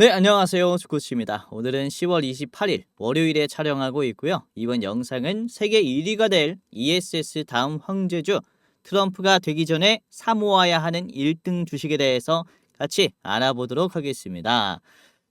네, 안녕하세요. 주코치입니다. 오늘은 10월 28일 월요일에 촬영하고 있고요. 이번 영상은 세계 1위가 될 ESS 다음 황제주 트럼프가 되기 전에 사모아야 하는 1등 주식에 대해서 같이 알아보도록 하겠습니다.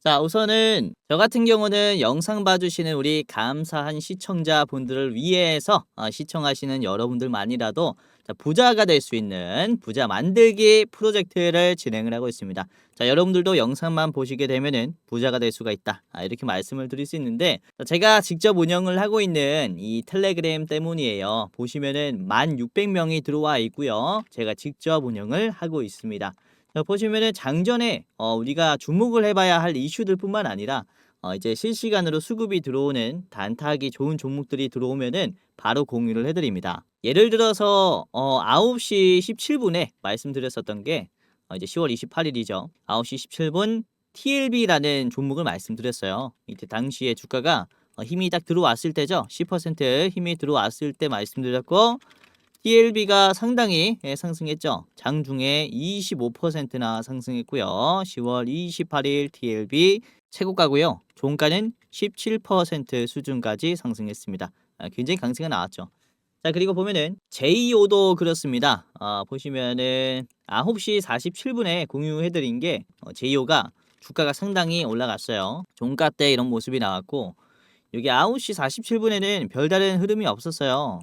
자, 우선은 저 같은 경우는 영상 봐주시는 우리 감사한 시청자분들을 위해서 시청하시는 여러분들만이라도 부자가 될 수 있는 부자 만들기 프로젝트를 진행을 하고 있습니다. 자, 여러분들도 영상만 보시게 되면은 부자가 될 수가 있다. 이렇게 말씀을 드릴 수 있는데, 제가 직접 운영을 하고 있는 이 텔레그램 때문이에요. 보시면은 1,600명이 들어와 있고요. 제가 직접 운영을 하고 있습니다. 자, 보시면은 장전에 우리가 주목을 해봐야 할 이슈들뿐만 아니라 이제 실시간으로 수급이 들어오는 단타하기 좋은 종목들이 들어오면은 바로 공유를 해드립니다. 예를 들어서 9시 17분에 말씀드렸었던 게 이제 10월 28일이죠. 9시 17분 TLB라는 종목을 말씀드렸어요. 이때 당시에 주가가 힘이 딱 들어왔을 때죠. 10% 힘이 들어왔을 때 말씀드렸고, TLB가 상당히 상승했죠. 장중에 25%나 상승했고요. 10월 28일 TLB 최고가고요. 종가는 17% 수준까지 상승했습니다. 굉장히 강세가 나왔죠. 자, 그리고 보면은 JO도 그렇습니다. 보시면은 9시 47분에 공유해드린 게 JO가 주가가 상당히 올라갔어요. 종가 때 이런 모습이 나왔고, 여기 9시 47분에는 별다른 흐름이 없었어요.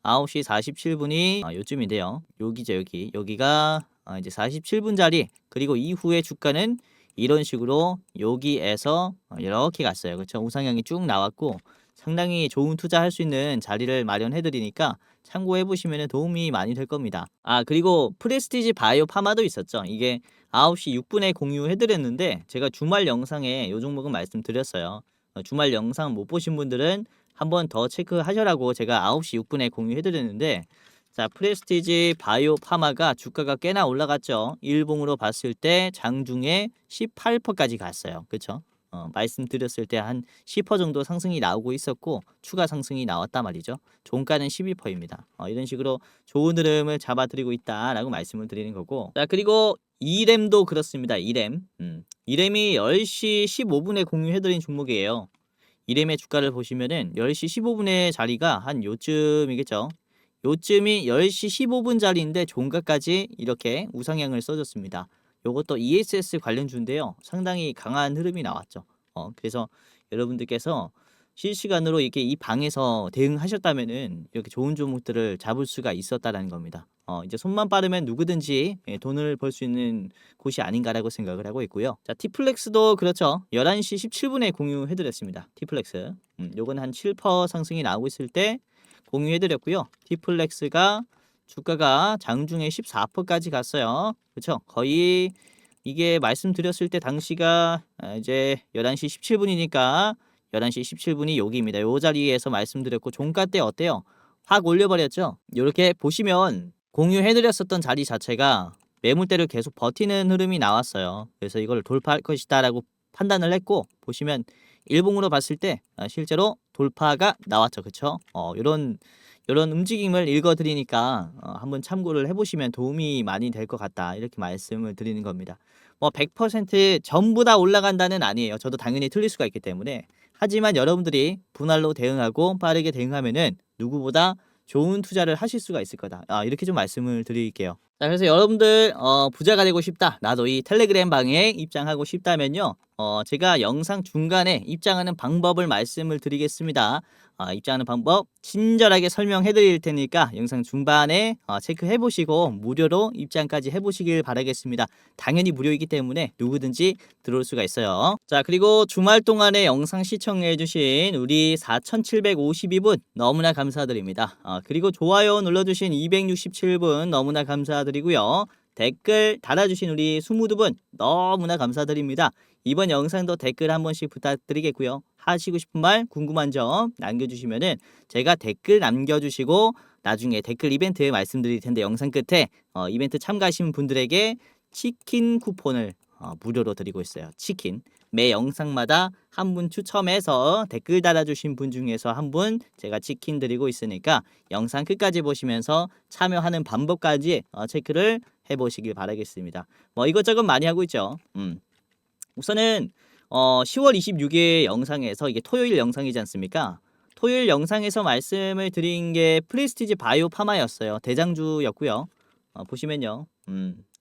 9시 47분이 요쯤인데요. 여기죠, 여기. 여기가 이제 47분 자리. 그리고 이후에 주가는 이런 식으로 여기에서 이렇게 갔어요. 그렇죠? 우상향이 쭉 나왔고 상당히 좋은 투자할 수 있는 자리를 마련해 드리니까 참고해 보시면 도움이 많이 될 겁니다. 그리고 프레스티지 바이오 파마도 있었죠. 이게 9시 6분에 공유해 드렸는데 제가 주말 영상에 요 종목은 말씀드렸어요. 주말 영상 못 보신 분들은 한 번 더 체크하셔라고 제가 9시 6분에 공유해드렸는데, 자, 프레스티지 바이오 파마가 주가가 꽤나 올라갔죠. 일봉으로 봤을 때 장중에 18%까지 갔어요. 그쵸? 말씀드렸을 때 한 10% 정도 상승이 나오고 있었고 추가 상승이 나왔단 말이죠. 종가는 12%입니다. 이런 식으로 좋은 흐름을 잡아드리고 있다라고 말씀을 드리는 거고, 자, 그리고 이램도 그렇습니다. 이램. 이램이 10시 15분에 공유해드린 종목이에요. 이램의 주가를 보시면은 10시 15분의 자리가 한 요쯤이겠죠. 요쯤이 10시 15분 자리인데 종가까지 이렇게 우상향을 써줬습니다. 요것도 ESS 관련주인데요. 상당히 강한 흐름이 나왔죠. 그래서 여러분들께서 실시간으로 이렇게 이 방에서 대응하셨다면은 이렇게 좋은 종목들을 잡을 수가 있었다라는 겁니다. 이제 손만 빠르면 누구든지 돈을 벌 수 있는 곳이 아닌가라고 생각을 하고 있고요. 자, 티플렉스도 그렇죠. 11시 17분에 공유해드렸습니다. 티플렉스. 요건 한 7% 상승이 나오고 있을 때 공유해드렸고요. 티플렉스가 주가가 장중에 14%까지 갔어요. 그렇죠? 거의 이게 말씀드렸을 때 당시가 이제 11시 17분이니까 11시 17분이 여기입니다. 요 자리에서 말씀드렸고 종가 때 어때요? 확 올려버렸죠? 이렇게 보시면 공유해드렸었던 자리 자체가 매물대를 계속 버티는 흐름이 나왔어요. 그래서 이걸 돌파할 것이다 라고 판단을 했고, 보시면 일봉으로 봤을 때 실제로 돌파가 나왔죠. 그쵸? 이런 움직임을 읽어드리니까 한번 참고를 해보시면 도움이 많이 될 것 같다, 이렇게 말씀을 드리는 겁니다. 뭐 100% 전부 다 올라간다는 아니에요. 저도 당연히 틀릴 수가 있기 때문에. 하지만 여러분들이 분할로 대응하고 빠르게 대응하면은 누구보다 좋은 투자를 하실 수가 있을 거다. 이렇게 좀 말씀을 드릴게요. 자, 그래서 여러분들 부자가 되고 싶다, 나도 이 텔레그램 방에 입장하고 싶다면요, 제가 영상 중간에 입장하는 방법을 말씀을 드리겠습니다. 입장하는 방법 친절하게 설명해 드릴 테니까 영상 중반에 체크해 보시고 무료로 입장까지 해 보시길 바라겠습니다. 당연히 무료이기 때문에 누구든지 들어올 수가 있어요. 자, 그리고 주말 동안에 영상 시청해 주신 우리 4,752분 너무나 감사드립니다. 그리고 좋아요 눌러주신 267분 너무나 감사드리고요. 댓글 달아주신 우리 22분 너무나 감사드립니다. 이번 영상도 댓글 한 번씩 부탁드리겠고요. 하시고 싶은 말, 궁금한 점 남겨주시면은 제가 댓글 남겨주시고 나중에 댓글 이벤트 말씀드릴 텐데, 영상 끝에 이벤트 참가하신 분들에게 치킨 쿠폰을 무료로 드리고 있어요. 치킨. 매 영상마다 한 분 추첨해서 댓글 달아주신 분 중에서 한 분 제가 치킨 드리고 있으니까 영상 끝까지 보시면서 참여하는 방법까지 체크를 해보시길 바라겠습니다. 뭐 이것저것 많이 하고 있죠. 우선은 10월 26일 영상에서 이게 토요일 영상이지 않습니까? 토요일 영상에서 말씀을 드린 게 프레스티지 바이오 파마였어요. 대장주였고요. 보시면요.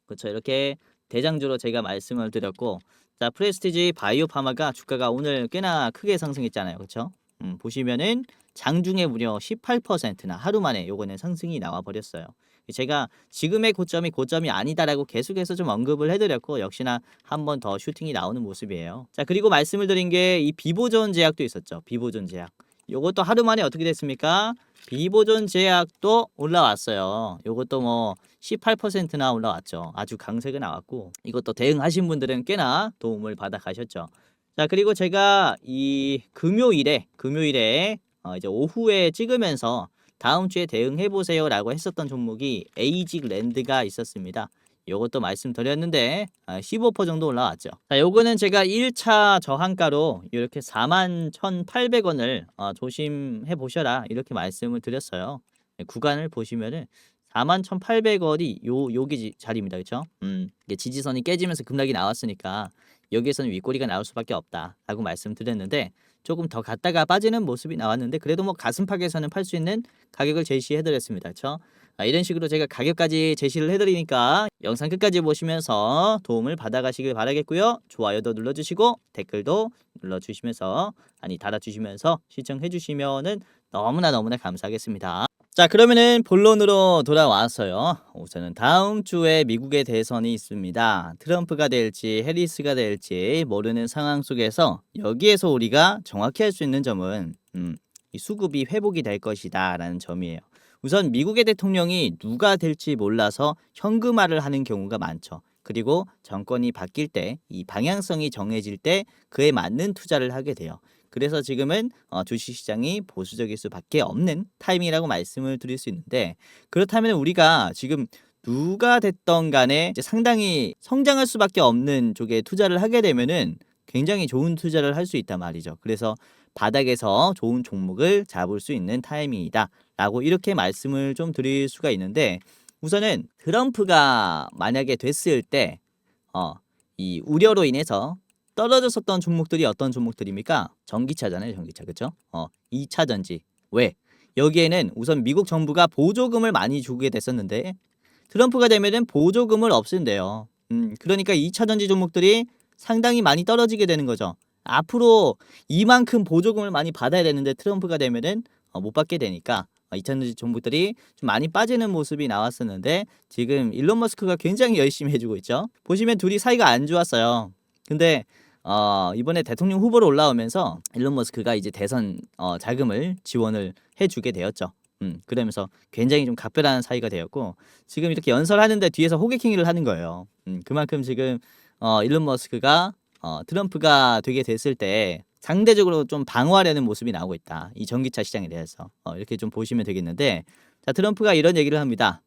그렇죠. 이렇게 대장주로 제가 말씀을 드렸고, 자, 프레스티지 바이오 파마가 주가가 오늘 꽤나 크게 상승했잖아요. 그렇죠? 보시면은 장중에 무려 18%나 하루 만에 요거는 상승이 나와 버렸어요. 제가 지금의 고점이 아니다라고 계속해서 좀 언급을 해드렸고, 역시나 한 번 더 슈팅이 나오는 모습이에요. 자, 그리고 말씀을 드린 게 이 비보존 제약도 있었죠. 비보존 제약. 요것도 하루 만에 어떻게 됐습니까? 비보존 제약도 올라왔어요. 요것도 뭐 18%나 올라왔죠. 아주 강세가 나왔고, 이것도 대응하신 분들은 꽤나 도움을 받아 가셨죠. 자, 그리고 제가 이 금요일에 이제 오후에 찍으면서 다음 주에 대응해 보세요라고 했었던 종목이 에이직 랜드가 있었습니다. 요것도 말씀드렸는데 15% 정도 올라왔죠. 자, 요거는 제가 1차 저항가로 이렇게 41,800원을 조심해 보셔라 이렇게 말씀을 드렸어요. 네, 구간을 보시면은 41,800원이 여기 자리입니다. 그렇죠? 이게 지지선이 깨지면서 급락이 나왔으니까 여기에서는 윗꼬리가 나올 수밖에 없다라고 말씀드렸는데, 조금 더 갔다가 빠지는 모습이 나왔는데 그래도 뭐 가슴팍에서는 팔 수 있는 가격을 제시해 드렸습니다. 그렇죠? 이런 식으로 제가 가격까지 제시를 해드리니까 영상 끝까지 보시면서 도움을 받아가시길 바라겠고요. 좋아요도 눌러주시고 댓글도 눌러주시면서 달아주시면서 시청해주시면은 너무나 감사하겠습니다. 자, 그러면은 본론으로 돌아왔어요. 우선은 다음 주에 미국의 대선이 있습니다. 트럼프가 될지 해리스가 될지 모르는 상황 속에서 여기에서 우리가 정확히 할 수 있는 점은 이 수급이 회복이 될 것이다 라는 점이에요. 우선 미국의 대통령이 누가 될지 몰라서 현금화를 하는 경우가 많죠. 그리고 정권이 바뀔 때 이 방향성이 정해질 때 그에 맞는 투자를 하게 돼요. 그래서 지금은 주식시장이 보수적일 수밖에 없는 타이밍이라고 말씀을 드릴 수 있는데, 그렇다면 우리가 지금 누가 됐던 간에 이제 상당히 성장할 수밖에 없는 쪽에 투자를 하게 되면은 굉장히 좋은 투자를 할 수 있단 말이죠. 그래서 바닥에서 좋은 종목을 잡을 수 있는 타이밍이다 라고 이렇게 말씀을 좀 드릴 수가 있는데, 우선은 트럼프가 만약에 됐을 때 이 우려로 인해서 떨어졌었던 종목들이 어떤 종목들입니까? 전기차잖아요, 전기차. 그렇죠? 2차 전지. 왜? 여기에는 우선 미국 정부가 보조금을 많이 주게 됐었는데 트럼프가 되면은 보조금을 없앤대요. 그러니까 2차 전지 종목들이 상당히 많이 떨어지게 되는 거죠. 앞으로 이만큼 보조금을 많이 받아야 되는데 트럼프가 되면은 못 받게 되니까 2차 전지 종목들이 좀 많이 빠지는 모습이 나왔었는데, 지금 일론 머스크가 굉장히 열심히 해주고 있죠. 보시면 둘이 사이가 안 좋았어요. 근데 이번에 대통령 후보로 올라오면서 일론 머스크가 이제 대선 자금을 지원을 해주게 되었죠. 그러면서 굉장히 좀 각별한 사이가 되었고, 지금 이렇게 연설하는데 뒤에서 호객행위를 하는 거예요. 그만큼 지금 일론 머스크가 트럼프가 되게 됐을 때 상대적으로 좀 방어하려는 모습이 나오고 있다. 이 전기차 시장에 대해서 이렇게 좀 보시면 되겠는데, 자, 트럼프가 이런 얘기를 합니다.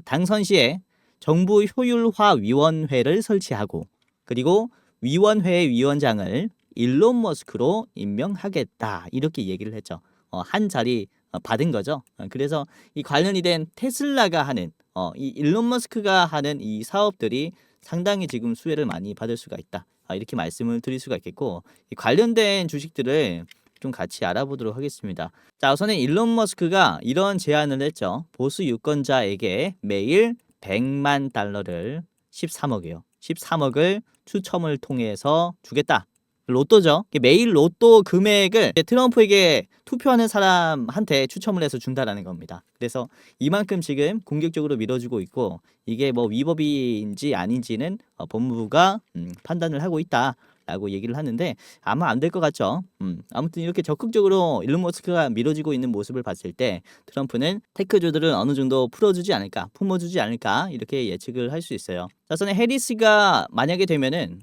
당선 시에 정부 효율화 위원회를 설치하고, 그리고 위원회의 위원장을 일론 머스크로 임명하겠다 이렇게 얘기를 했죠. 한 자리 받은 거죠. 그래서 이 관련이 된 테슬라가 하는 이 일론 머스크가 하는 이 사업들이 상당히 지금 수혜를 많이 받을 수가 있다. 이렇게 말씀을 드릴 수가 있겠고, 이 관련된 주식들을 좀 같이 알아보도록 하겠습니다. 자, 우선은 일론 머스크가 이런 제안을 했죠. 보수 유권자에게 매일 100만 달러를 13억이요. 13억을 추첨을 통해서 주겠다. 로또죠. 매일 로또 금액을 트럼프에게 투표하는 사람한테 추첨을 해서 준다라는 겁니다. 그래서 이만큼 지금 공격적으로 밀어주고 있고, 이게 뭐 위법인지 아닌지는 법무부가 판단을 하고 있다라고 얘기를 하는데 아마 안 될 것 같죠. 아무튼 이렇게 적극적으로 일론 머스크가 밀어주고 있는 모습을 봤을 때 트럼프는 테크주들은 어느 정도 풀어주지 않을까, 품어주지 않을까 이렇게 예측을 할 수 있어요. 자, 우선 해리스가 만약에 되면은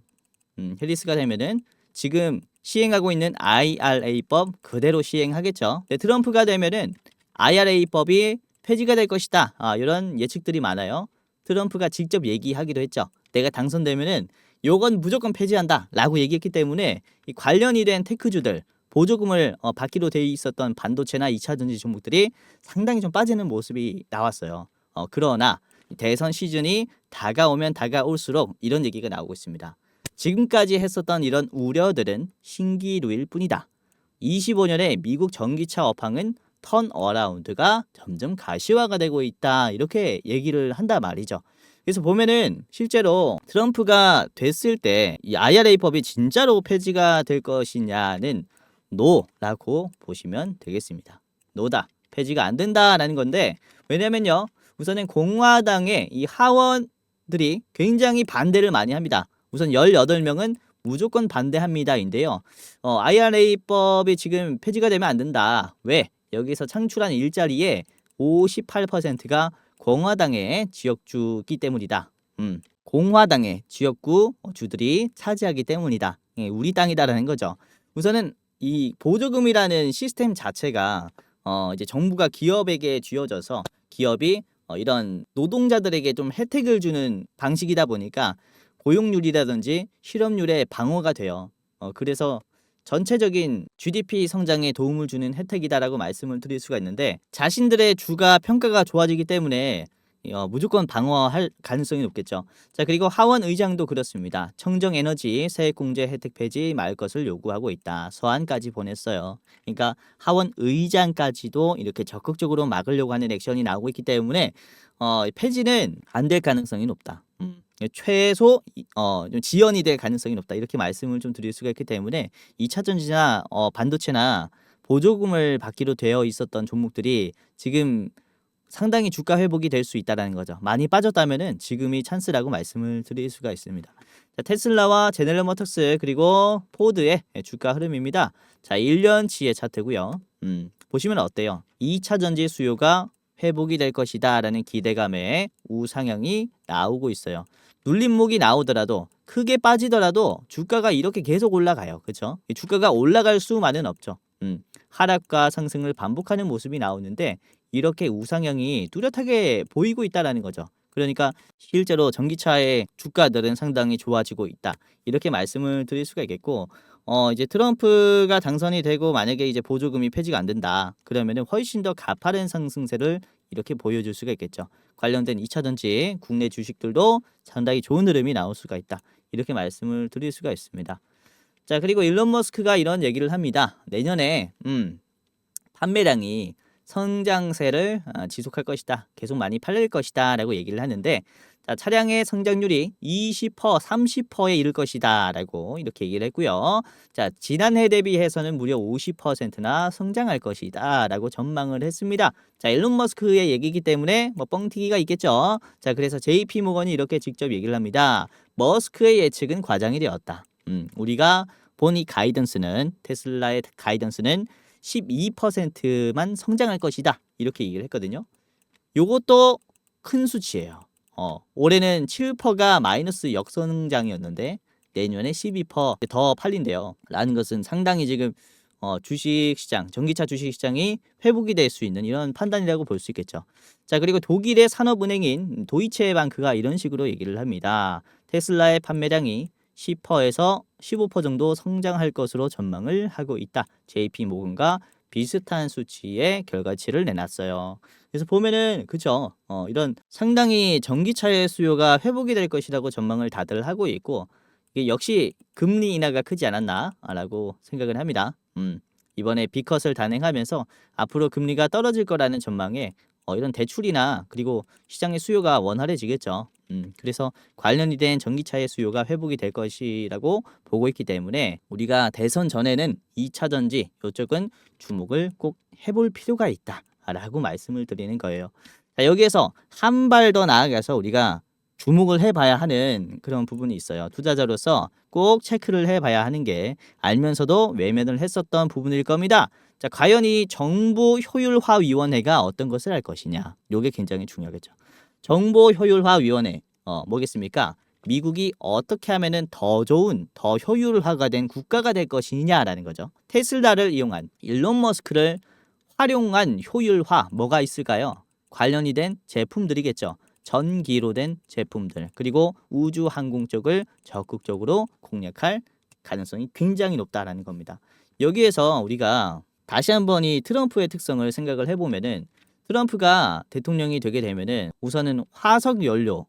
지금 시행하고 있는 IRA법 그대로 시행하겠죠. 네, 트럼프가 되면은 IRA법이 폐지가 될 것이다. 이런 예측들이 많아요. 트럼프가 직접 얘기하기도 했죠. 내가 당선되면은 요건 무조건 폐지한다 라고 얘기했기 때문에 이 관련이 된 테크주들 보조금을 받기로 돼 있었던 반도체나 2차 전지 종목들이 상당히 좀 빠지는 모습이 나왔어요. 그러나 대선 시즌이 다가오면 다가올수록 이런 얘기가 나오고 있습니다. 지금까지 했었던 이런 우려들은 신기루일 뿐이다. 25년에 미국 전기차 업황은 턴어라운드가 점점 가시화가 되고 있다. 이렇게 얘기를 한단 말이죠. 그래서 보면은 실제로 트럼프가 됐을 때 이 IRA법이 진짜로 폐지가 될 것이냐는 노라고 보시면 되겠습니다. 노다. 폐지가 안 된다라는 건데, 왜냐면요. 우선은 공화당의 이 하원들이 굉장히 반대를 많이 합니다. 우선 18명은 무조건 반대합니다인데요. IRA법이 지금 폐지가 되면 안 된다. 왜? 여기서 창출한 일자리의 58%가 공화당의 지역주기 때문이다. 공화당의 지역구 주들이 차지하기 때문이다. 예, 우리 땅이다라는 거죠. 우선은 이 보조금이라는 시스템 자체가 이제 정부가 기업에게 쥐어져서 기업이 이런 노동자들에게 좀 혜택을 주는 방식이다 보니까 고용률이라든지 실업률에 방어가 돼요. 그래서 전체적인 GDP 성장에 도움을 주는 혜택이다라고 말씀을 드릴 수가 있는데, 자신들의 주가 평가가 좋아지기 때문에 무조건 방어할 가능성이 높겠죠. 자, 그리고 하원 의장도 그렇습니다. 청정 에너지 세액 공제 혜택 폐지 말 것을 요구하고 있다. 서한까지 보냈어요. 그러니까 하원 의장까지도 이렇게 적극적으로 막으려고 하는 액션이 나오고 있기 때문에 폐지는 안 될 가능성이 높다. 최소 좀 지연이 될 가능성이 높다. 이렇게 말씀을 좀 드릴 수가 있기 때문에 2차 전지나 반도체나 보조금을 받기로 되어 있었던 종목들이 지금 상당히 주가 회복이 될 수 있다는 거죠. 많이 빠졌다면은 지금이 찬스라고 말씀을 드릴 수가 있습니다. 자, 테슬라와 제너럴 모터스 그리고 포드의 주가 흐름입니다. 자, 1년치의 차트고요. 보시면 어때요? 2차 전지 수요가 회복이 될 것이다라는 기대감에 우상향이 나오고 있어요. 눌림목이 나오더라도 크게 빠지더라도 주가가 이렇게 계속 올라가요. 그렇죠? 주가가 올라갈 수만은 없죠. 하락과 상승을 반복하는 모습이 나오는데 이렇게 우상향이 뚜렷하게 보이고 있다라는 거죠. 그러니까 실제로 전기차의 주가들은 상당히 좋아지고 있다. 이렇게 말씀을 드릴 수가 있겠고, 이제 트럼프가 당선이 되고 만약에 이제 보조금이 폐지가 안 된다. 그러면은 훨씬 더 가파른 상승세를 이렇게 보여줄 수가 있겠죠. 관련된 2차 전지 국내 주식들도 상당히 좋은 흐름이 나올 수가 있다. 이렇게 말씀을 드릴 수가 있습니다. 자, 그리고 일론 머스크가 이런 얘기를 합니다. 내년에 판매량이 성장세를 지속할 것이다. 계속 많이 팔릴 것이다. 라고 얘기를 하는데, 자, 차량의 성장률이 20%, 30%에 이를 것이다. 라고 이렇게 얘기를 했고요. 자, 지난해 대비해서는 무려 50%나 성장할 것이다. 라고 전망을 했습니다. 자, 일론 머스크의 얘기이기 때문에 뭐 뻥튀기가 있겠죠. 자, 그래서 JP 모건이 이렇게 직접 얘기를 합니다. 머스크의 예측은 과장이 되었다. 우리가 본 이 가이던스는, 테슬라의 가이던스는 12%만 성장할 것이다. 이렇게 얘기를 했거든요. 요것도 큰 수치예요. 올해는 7%가 마이너스 역성장이었는데 내년에 12%더 팔린대요. 라는 것은 상당히 지금 주식시장, 전기차 주식시장이 회복이 될 수 있는 이런 판단이라고 볼 수 있겠죠. 자, 그리고 독일의 산업은행인 도이체방크가 이런 식으로 얘기를 합니다. 테슬라의 판매량이 10%에서 15% 정도 성장할 것으로 전망을 하고 있다. JP 모건과 비슷한 수치의 결과치를 내놨어요. 그래서 보면은 그죠? 이런 상당히 전기차의 수요가 회복이 될 것이라고 전망을 다들 하고 있고, 이게 역시 금리 인하가 크지 않았나라고 생각을 합니다. 이번에 B컷을 단행하면서 앞으로 금리가 떨어질 거라는 전망에 이런 대출이나 그리고 시장의 수요가 원활해지겠죠. 그래서 관련이 된 전기차의 수요가 회복이 될 것이라고 보고 있기 때문에 우리가 대선 전에는 2차 전지 이쪽은 주목을 꼭 해볼 필요가 있다라고 말씀을 드리는 거예요. 자, 여기에서 한 발 더 나아가서 우리가 주목을 해봐야 하는 그런 부분이 있어요. 투자자로서 꼭 체크를 해봐야 하는 게 알면서도 외면을 했었던 부분일 겁니다. 자, 과연 이 정보효율화위원회가 어떤 것을 할 것이냐. 이게 굉장히 중요하겠죠. 정보효율화위원회 뭐겠습니까? 미국이 어떻게 하면은 더 좋은, 더 효율화가 된 국가가 될 것이냐라는 거죠. 테슬라를 이용한 일론 머스크를 활용한 효율화 뭐가 있을까요? 관련이 된 제품들이겠죠. 전기로 된 제품들 그리고 우주 항공 쪽을 적극적으로 공략할 가능성이 굉장히 높다라는 겁니다. 여기에서 우리가 다시 한번 이 트럼프의 특성을 생각을 해보면은 트럼프가 대통령이 되게 되면은 우선은 화석 연료,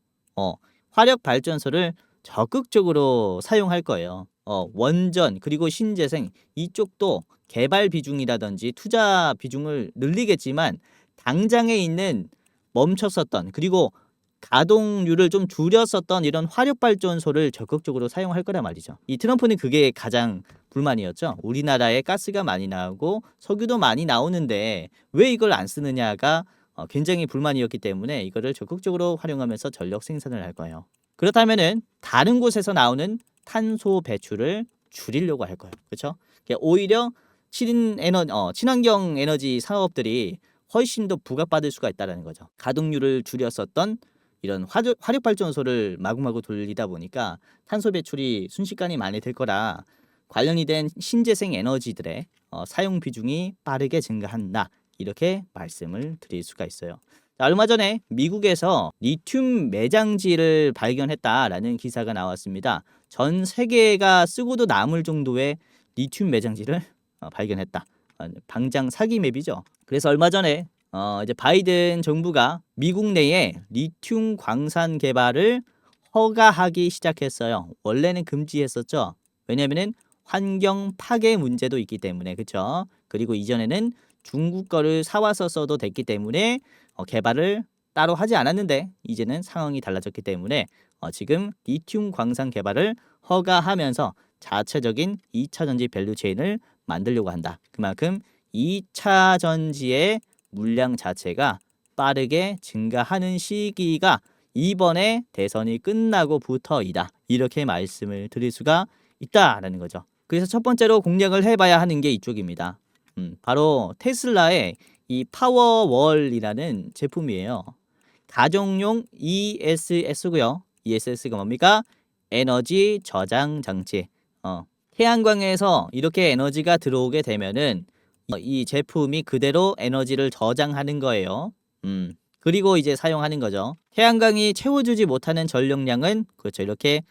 화력 발전소를 적극적으로 사용할 거예요. 원전 그리고 신재생 이쪽도 개발 비중이라든지 투자 비중을 늘리겠지만 당장에 있는 멈췄었던 그리고 가동률을 좀 줄였었던 이런 화력 발전소를 적극적으로 사용할 거란 말이죠. 이 트럼프는 그게 가장 불만이었죠. 우리나라에 가스가 많이 나오고 석유도 많이 나오는데 왜 이걸 안 쓰느냐가 굉장히 불만이었기 때문에 이거를 적극적으로 활용하면서 전력 생산을 할 거예요. 그렇다면은 다른 곳에서 나오는 탄소 배출을 줄이려고 할 거예요. 그렇죠? 오히려 친환경 에너지 사업들이 훨씬 더 부각받을 수가 있다는 거죠. 가동률을 줄였었던 이런 화력 발전소를 마구마구 돌리다 보니까 탄소 배출이 순식간에 많이 될 거라 관련이 된 신재생 에너지들의 사용 비중이 빠르게 증가한다. 이렇게 말씀을 드릴 수가 있어요. 자, 얼마 전에 미국에서 리튬 매장지를 발견했다라는 기사가 나왔습니다. 전 세계가 쓰고도 남을 정도의 리튬 매장지를 발견했다. 방장 사기 맵이죠. 그래서 얼마 전에 이제 바이든 정부가 미국 내에 리튬 광산 개발을 허가하기 시작했어요. 원래는 금지했었죠. 왜냐면은 환경 파괴 문제도 있기 때문에 그렇죠. 그리고 이전에는 중국 거를 사와서 써도 됐기 때문에 개발을 따로 하지 않았는데 이제는 상황이 달라졌기 때문에 지금 리튬 광산 개발을 허가하면서 자체적인 2차 전지 밸류 체인을 만들려고 한다. 그만큼 2차 전지의 물량 자체가 빠르게 증가하는 시기가 이번에 대선이 끝나고부터이다. 이렇게 말씀을 드릴 수가 있다라는 거죠. 그래서 첫 번째로 공략을 해봐야 하는 게 이쪽입니다. 바로 테슬라의 이 파워월이라는 제품이에요. 가정용 ESS고요. ESS가 뭡니까? 에너지 저장 장치. 태양광에서 이렇게 에너지가 들어오게 되면은 이 제품이 그대로 에너지를 저장하는 거예요. 그리고 이제 사용하는 거죠. 태양광이 채워주지 못하는 전력량은 그렇죠. 이렇게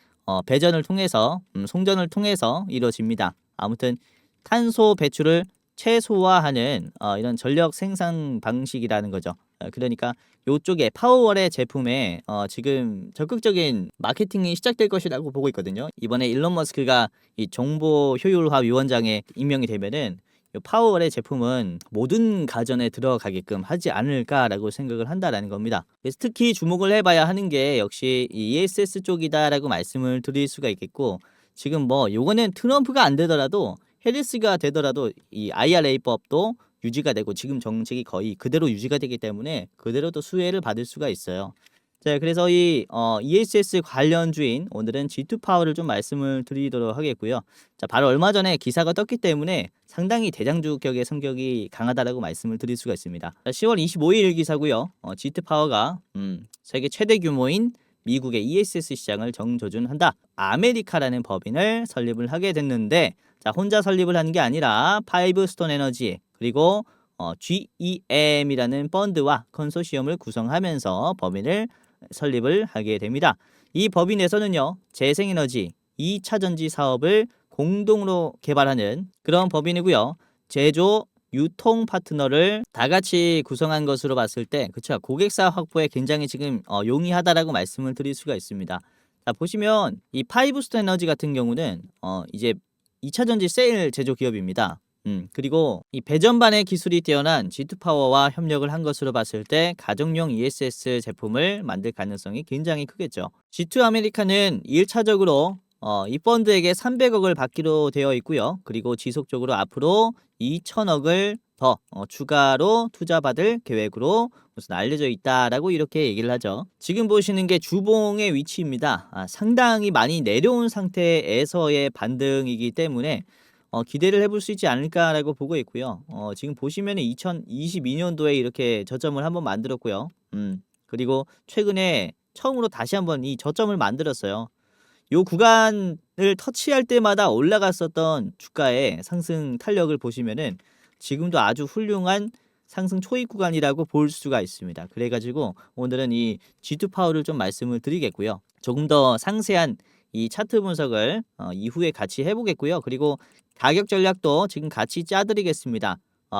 배전을 통해서 송전을 통해서 이루어집니다. 아무튼 탄소 배출을 최소화하는 이런 전력 생산 방식이라는 거죠. 그러니까 요쪽에 파워월의 제품에 지금 적극적인 마케팅이 시작될 것이라고 보고 있거든요. 이번에 일론 머스크가 이 정보 효율화 위원장에 임명이 되면은 이 파워월의 제품은 모든 가전에 들어가게끔 하지 않을까라고 생각을 한다라는 겁니다. 그래서 특히 주목을 해봐야 하는 게 역시 이 ESS 쪽이다라고 말씀을 드릴 수가 있겠고 지금 뭐 요거는 트럼프가 안 되더라도 해리스가 되더라도 이 IRA법도 유지가 되고 지금 정책이 거의 그대로 유지가 되기 때문에 그대로 또 수혜를 받을 수가 있어요. 자, 그래서 이 ESS 관련주인 오늘은 G2파워를 좀 말씀을 드리도록 하겠고요. 자, 바로 얼마 전에 기사가 떴기 때문에 상당히 대장주격의 성격이 강하다라고 말씀을 드릴 수가 있습니다. 자, 10월 25일 기사고요. G2파워가 세계 최대 규모인 미국의 ESS 시장을 정조준한다. 아메리카라는 법인을 설립을 하게 됐는데 자, 혼자 설립을 하는 게 아니라 파이브스톤 에너지 그리고 GEM이라는 펀드와 컨소시엄을 구성하면서 법인을 설립을 하게 됩니다. 이 법인에서는요. 재생에너지 2차 전지 사업을 공동으로 개발하는 그런 법인이고요. 제조, 유통 파트너를 다 같이 구성한 것으로 봤을 때 그쵸 고객사 확보에 굉장히 지금 용이하다라고 말씀을 드릴 수가 있습니다. 자, 보시면 이 파이브스톤 에너지 같은 경우는 이제 2차 전지 셀 제조 기업입니다. 그리고 이 배전반의 기술이 뛰어난 G2파워와 협력을 한 것으로 봤을 때 가정용 ESS 제품을 만들 가능성이 굉장히 크겠죠. G2 아메리카는 1차적으로 이 펀드에게 300억을 받기로 되어 있고요. 그리고 지속적으로 앞으로 2천억을 더 추가로 투자받을 계획으로 우선 알려져 있다라고 이렇게 얘기를 하죠. 지금 보시는 게 주봉의 위치입니다. 상당히 많이 내려온 상태에서의 반등이기 때문에 기대를 해볼 수 있지 않을까라고 보고 있고요. 지금 보시면 2022년도에 이렇게 저점을 한번 만들었고요. 그리고 최근에 처음으로 다시 한번 이 저점을 만들었어요. 요 구간을 터치할 때마다 올라갔었던 주가의 상승 탄력을 보시면은 지금도 아주 훌륭한 상승 초입 구간이라고 볼 수가 있습니다. 그래가지고 오늘은 이 G2파워를 좀 말씀을 드리겠고요. 조금 더 상세한 이 차트 분석을 이후에 같이 해보겠고요. 그리고 가격 전략도 지금 같이 짜드리겠습니다.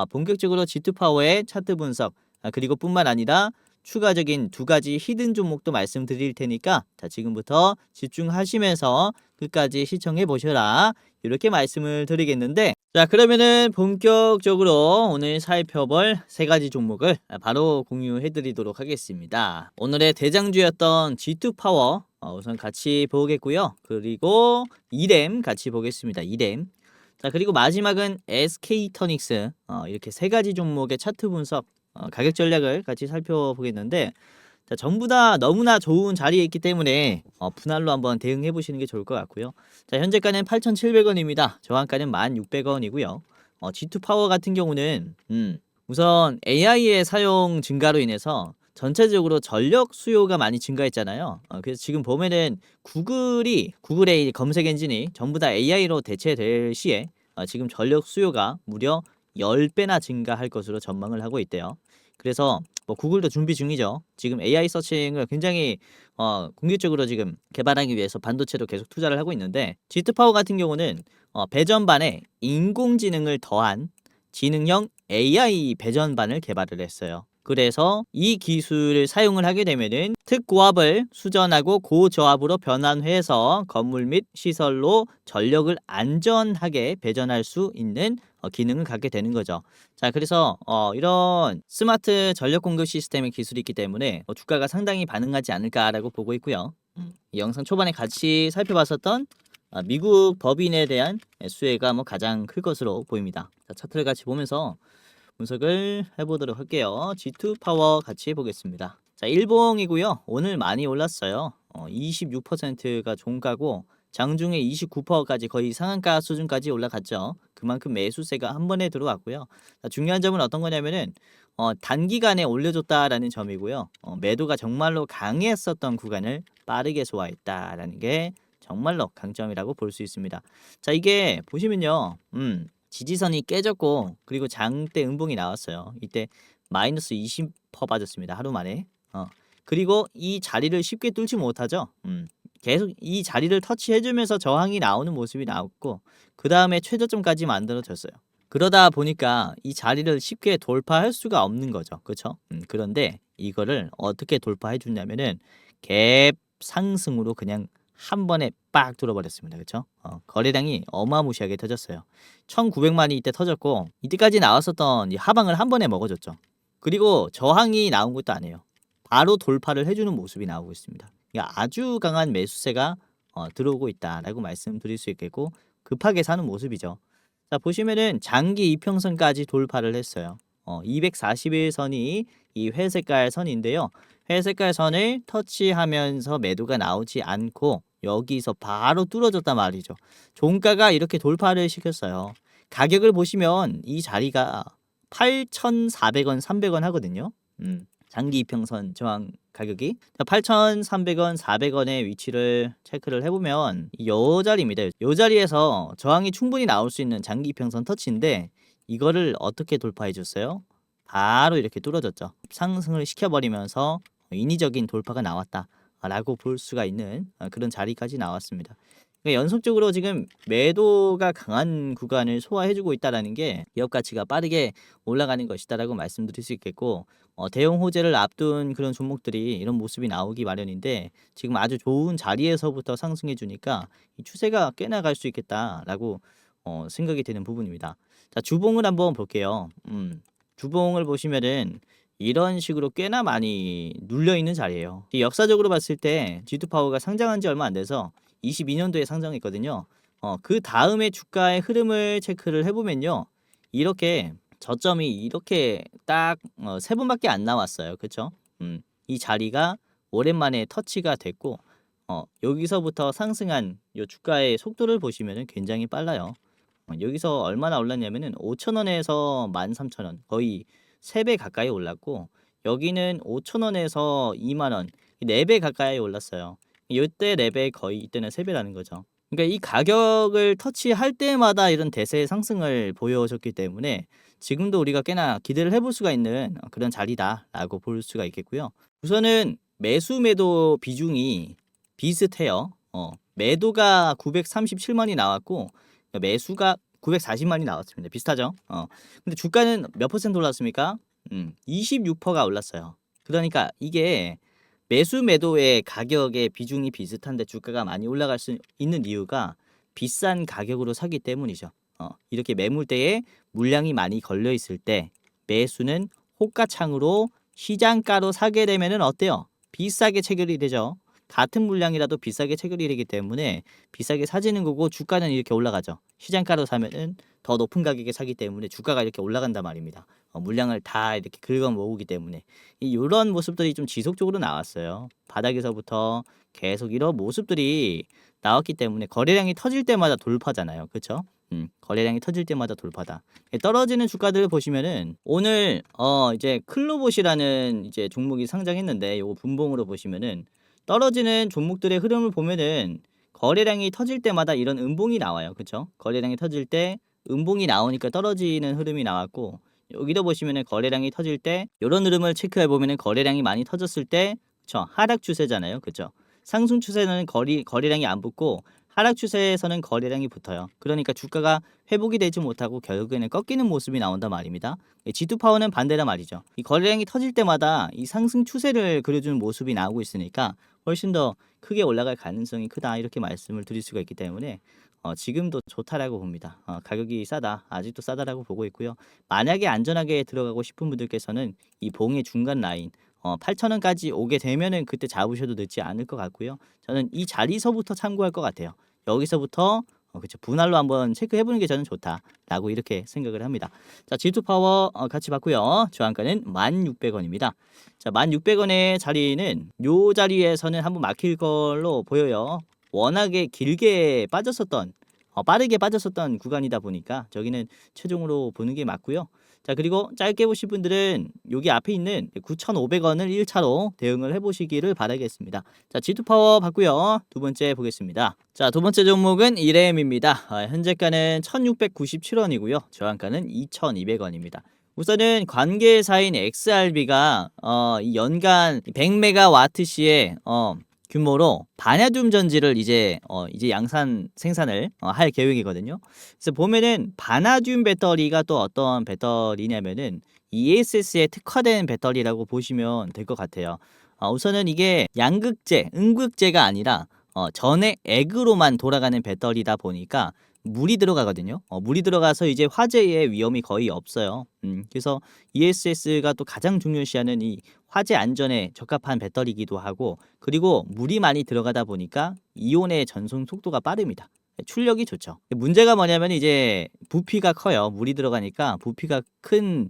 본격적으로 G2파워의 차트 분석 그리고 뿐만 아니라 추가적인 두 가지 히든 종목도 말씀드릴 테니까 자, 지금부터 집중하시면서 끝까지 시청해 보셔라. 이렇게 말씀을 드리겠는데 자, 그러면은 본격적으로 오늘 살펴볼 세 가지 종목을 바로 공유해 드리도록 하겠습니다. 오늘의 대장주였던 G2 파워 우선 같이 보겠고요. 그리고 이램 같이 보겠습니다. 이램. 자, 그리고 마지막은 SK터닉스 이렇게 세 가지 종목의 차트 분석 가격 전략을 같이 살펴보겠는데 자, 전부 다 너무나 좋은 자리에 있기 때문에 분할로 한번 대응해 보시는 게 좋을 것 같고요. 자, 현재가는 8,700원입니다. 저항가는 1,600원이고요. G2 파워 같은 경우는 우선 AI의 사용 증가로 인해서 전체적으로 전력 수요가 많이 증가했잖아요. 그래서 지금 보면은 구글의 검색 엔진이 전부 다 AI로 대체될 시에 지금 전력 수요가 무려 10배나 증가할 것으로 전망을 하고 있대요. 그래서 뭐 구글도 준비 중이죠. 지금 AI 서칭을 굉장히 공격적으로 지금 개발하기 위해서 반도체로 계속 투자를 하고 있는데 G2 파워 같은 경우는 배전반에 인공지능을 더한 지능형 AI 배전반을 개발을 했어요. 그래서 이 기술을 사용을 하게 되면은 특고압을 수전하고 고저압으로 변환해서 건물 및 시설로 전력을 안전하게 배전할 수 있는 기능을 갖게 되는 거죠. 자, 그래서 이런 스마트 전력 공급 시스템의 기술이 있기 때문에 주가가 상당히 반응하지 않을까라고 보고 있고요. 이 영상 초반에 같이 살펴봤었던 미국 법인에 대한 수혜가 가장 클 것으로 보입니다. 자, 차트를 같이 보면서 분석을 해보도록 할게요. G2 파워 같이 보겠습니다. 자, 일봉이고요. 오늘 많이 올랐어요. 26%가 종가고 장중에 29%까지 거의 상한가 수준까지 올라갔죠. 그만큼 매수세가 한 번에 들어왔고요. 자, 중요한 점은 어떤 거냐면은 단기간에 올려줬다라는 점이고요. 매도가 정말로 강했었던 구간을 빠르게 소화했다라는 게 정말로 강점이라고 볼 수 있습니다. 자, 이게 보시면요. 지지선이 깨졌고 그리고 장대 음봉이 나왔어요. 이때 마이너스 20% 빠졌습니다. 하루 만에. 그리고 이 자리를 쉽게 뚫지 못하죠. 계속 이 자리를 터치해주면서 저항이 나오는 모습이 나왔고 그 다음에 최저점까지 만들어졌어요. 그러다 보니까 이 자리를 쉽게 돌파할 수가 없는 거죠. 그렇죠? 그런데 이거를 어떻게 돌파해 주냐면은 갭 상승으로 그냥 한 번에 빡 뚫어버렸습니다. 그렇죠? 거래량이 어마무시하게 터졌어요. 1900만이 이때 터졌고 이때까지 나왔었던 이 하방을 한 번에 먹어줬죠. 그리고 저항이 나온 것도 아니에요. 바로 돌파를 해주는 모습이 나오고 있습니다. 그러니까 아주 강한 매수세가 들어오고 있다라고 말씀드릴 수 있겠고 급하게 사는 모습이죠. 자, 보시면은 장기 이평선까지 돌파를 했어요. 241선이 이 회색깔 선인데요. 회색깔 선을 터치하면서 매도가 나오지 않고 여기서 바로 뚫어졌단 말이죠. 종가가 이렇게 돌파를 시켰어요. 가격을 보시면 이 자리가 8,400원, 300원 하거든요. 장기 이평선 저항 가격이 8,300원, 400원의 위치를 체크를 해보면 요 자리입니다. 요 자리에서 저항이 충분히 나올 수 있는 장기 이평선 터치인데 이거를 어떻게 돌파해 줬어요? 바로 이렇게 뚫어졌죠. 상승을 시켜버리면서 인위적인 돌파가 나왔다라고 볼 수가 있는 그런 자리까지 나왔습니다. 그러니까 연속적으로 지금 매도가 강한 구간을 소화해주고 있다는 게 기업 가치가 빠르게 올라가는 것이다라고 말씀드릴 수 있겠고 대형 호재를 앞둔 그런 종목들이 이런 모습이 나오기 마련인데 지금 아주 좋은 자리에서부터 상승해 주니까 이 추세가 꽤나 갈 수 있겠다라고 생각이 되는 부분입니다. 자, 주봉을 한번 볼게요. 주봉을 보시면은 이런 식으로 꽤나 많이 눌려 있는 자리예요. 역사적으로 봤을 때 G2 파워가 상장한 지 얼마 안 돼서 22년도에 상장했거든요. 그 다음에 주가의 흐름을 체크를 해보면요. 이렇게 저점이 이렇게 딱 세 번밖에 안 나왔어요. 그렇죠? 이 자리가 오랜만에 터치가 됐고 여기서부터 상승한 요 주가의 속도를 보시면 굉장히 빨라요. 여기서 얼마나 올랐냐면은 5,000원에서 13,000원 거의 3배 가까이 올랐고 여기는 5,000원에서 2만원 4배 가까이 올랐어요. 이때 4배 거의 이때는 3배라는 거죠. 그러니까 이 가격을 터치할 때마다 이런 대세 상승을 보여줬기 때문에 지금도 우리가 꽤나 기대를 해볼 수가 있는 그런 자리다라고 볼 수가 있겠고요. 우선은 매수 매도 비중이 비슷해요. 매도가 937만이 나왔고 매수가 940만이 나왔습니다. 비슷하죠? 근데 주가는 몇 퍼센트 올랐습니까? 26%가 올랐어요. 그러니까 이게 매수 매도의 가격의 비중이 비슷한데 주가가 많이 올라갈 수 있는 이유가 비싼 가격으로 사기 때문이죠. 이렇게 매물대에 물량이 많이 걸려 있을 때 매수는 호가창으로 시장가로 사게 되면은 어때요? 비싸게 체결이 되죠. 같은 물량이라도 비싸게 체결이 되기 때문에 비싸게 사지는 거고 주가는 이렇게 올라가죠. 시장가로 사면은 더 높은 가격에 사기 때문에 주가가 이렇게 올라간단 말입니다. 물량을 다 이렇게 긁어 모으기 때문에 이런 모습들이 좀 지속적으로 나왔어요. 바닥에서부터 계속 이런 모습들이 나왔기 때문에 거래량이 터질 때마다 돌파잖아요. 그렇죠? 거래량이 터질 때마다 돌파다. 떨어지는 주가들을 보시면은 오늘 이제 클로봇이라는 이제 종목이 상장했는데 요거 분봉으로 보시면은 떨어지는 종목들의 흐름을 보면은 거래량이 터질 때마다 이런 음봉이 나와요. 그렇죠? 거래량이 터질 때 음봉이 나오니까 떨어지는 흐름이 나왔고 여기도 보시면은 거래량이 터질 때 이런 흐름을 체크해 보면은 거래량이 많이 터졌을 때 그쵸? 하락 추세잖아요. 그렇죠? 상승 추세는 거래량이 안 붙고 하락 추세에서는 거래량이 붙어요. 그러니까 주가가 회복이 되지 못하고 결국에는 꺾이는 모습이 나온단 말입니다. G2 파워는 반대란 말이죠. 이 거래량이 터질 때마다 이 상승 추세를 그려주는 모습이 나오고 있으니까 훨씬 더 크게 올라갈 가능성이 크다 이렇게 말씀을 드릴 수가 있기 때문에 지금도 좋다라고 봅니다. 가격이 싸다, 아직도 싸다라고 보고 있고요. 만약에 안전하게 들어가고 싶은 분들께서는 이 봉의 중간 라인 8,000원까지 오게 되면은 그때 잡으셔도 늦지 않을 것 같고요. 저는 이 자리서부터 참고할 것 같아요. 여기서부터 그쵸, 분할로 한번 체크해 보는 게 저는 좋다라고 이렇게 생각을 합니다. 자, G2 파워 같이 봤고요. 저항가는 1,600원입니다. 자, 1,600원의 자리는 요 자리에서는 한번 막힐 걸로 보여요. 워낙에 길게 빠졌었던 빠르게 빠졌었던 구간이다 보니까 저기는 최종으로 보는 게 맞고요. 자, 그리고 짧게 보실 분들은 여기 앞에 있는 9,500원을 1차로 대응을 해보시기를 바라겠습니다. 자, G2 파워 봤고요. 두 번째 보겠습니다. 자, 두 번째 종목은 이레엠입니다. 현재가는 1,697원이고요. 저항가는 2,200원입니다. 우선은 관계사인 XRB가 연간 100메가와트시의 규모로 바냐듐 전지를 이제 양산 생산을 할 계획이거든요. 그래서 보면은 바나듐 배터리가 또 어떤 배터리냐면은 ESS에 특화된 배터리라고 보시면 될 것 같아요. 우선은 이게 양극재, 음극재가 아니라 전해 액으로만 돌아가는 배터리다 보니까 물이 들어가거든요. 물이 들어가서 이제 화재의 위험이 거의 없어요. 그래서 ESS가 또 가장 중요시하는 이 화재 안전에 적합한 배터리이기도 하고 그리고 물이 많이 들어가다 보니까 이온의 전송 속도가 빠릅니다. 출력이 좋죠. 문제가 뭐냐면 이제 부피가 커요. 물이 들어가니까 부피가 큰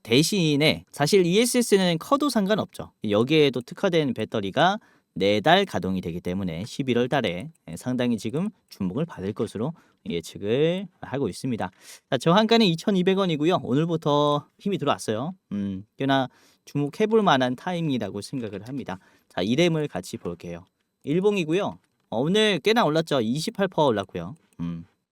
대신에 사실 ESS는 커도 상관없죠. 여기에도 특화된 배터리가 4달 가동이 되기 때문에 11월 달에 상당히 지금 주목을 받을 것으로 예측을 하고 있습니다. 자, 저항가는 2,200원이고요. 오늘부터 힘이 들어왔어요. 꽤나 주목해볼 만한 타임이라고 생각을 합니다. 자, 이렘을 같이 볼게요. 일봉이고요. 오늘 꽤나 올랐죠. 28% 올랐고요.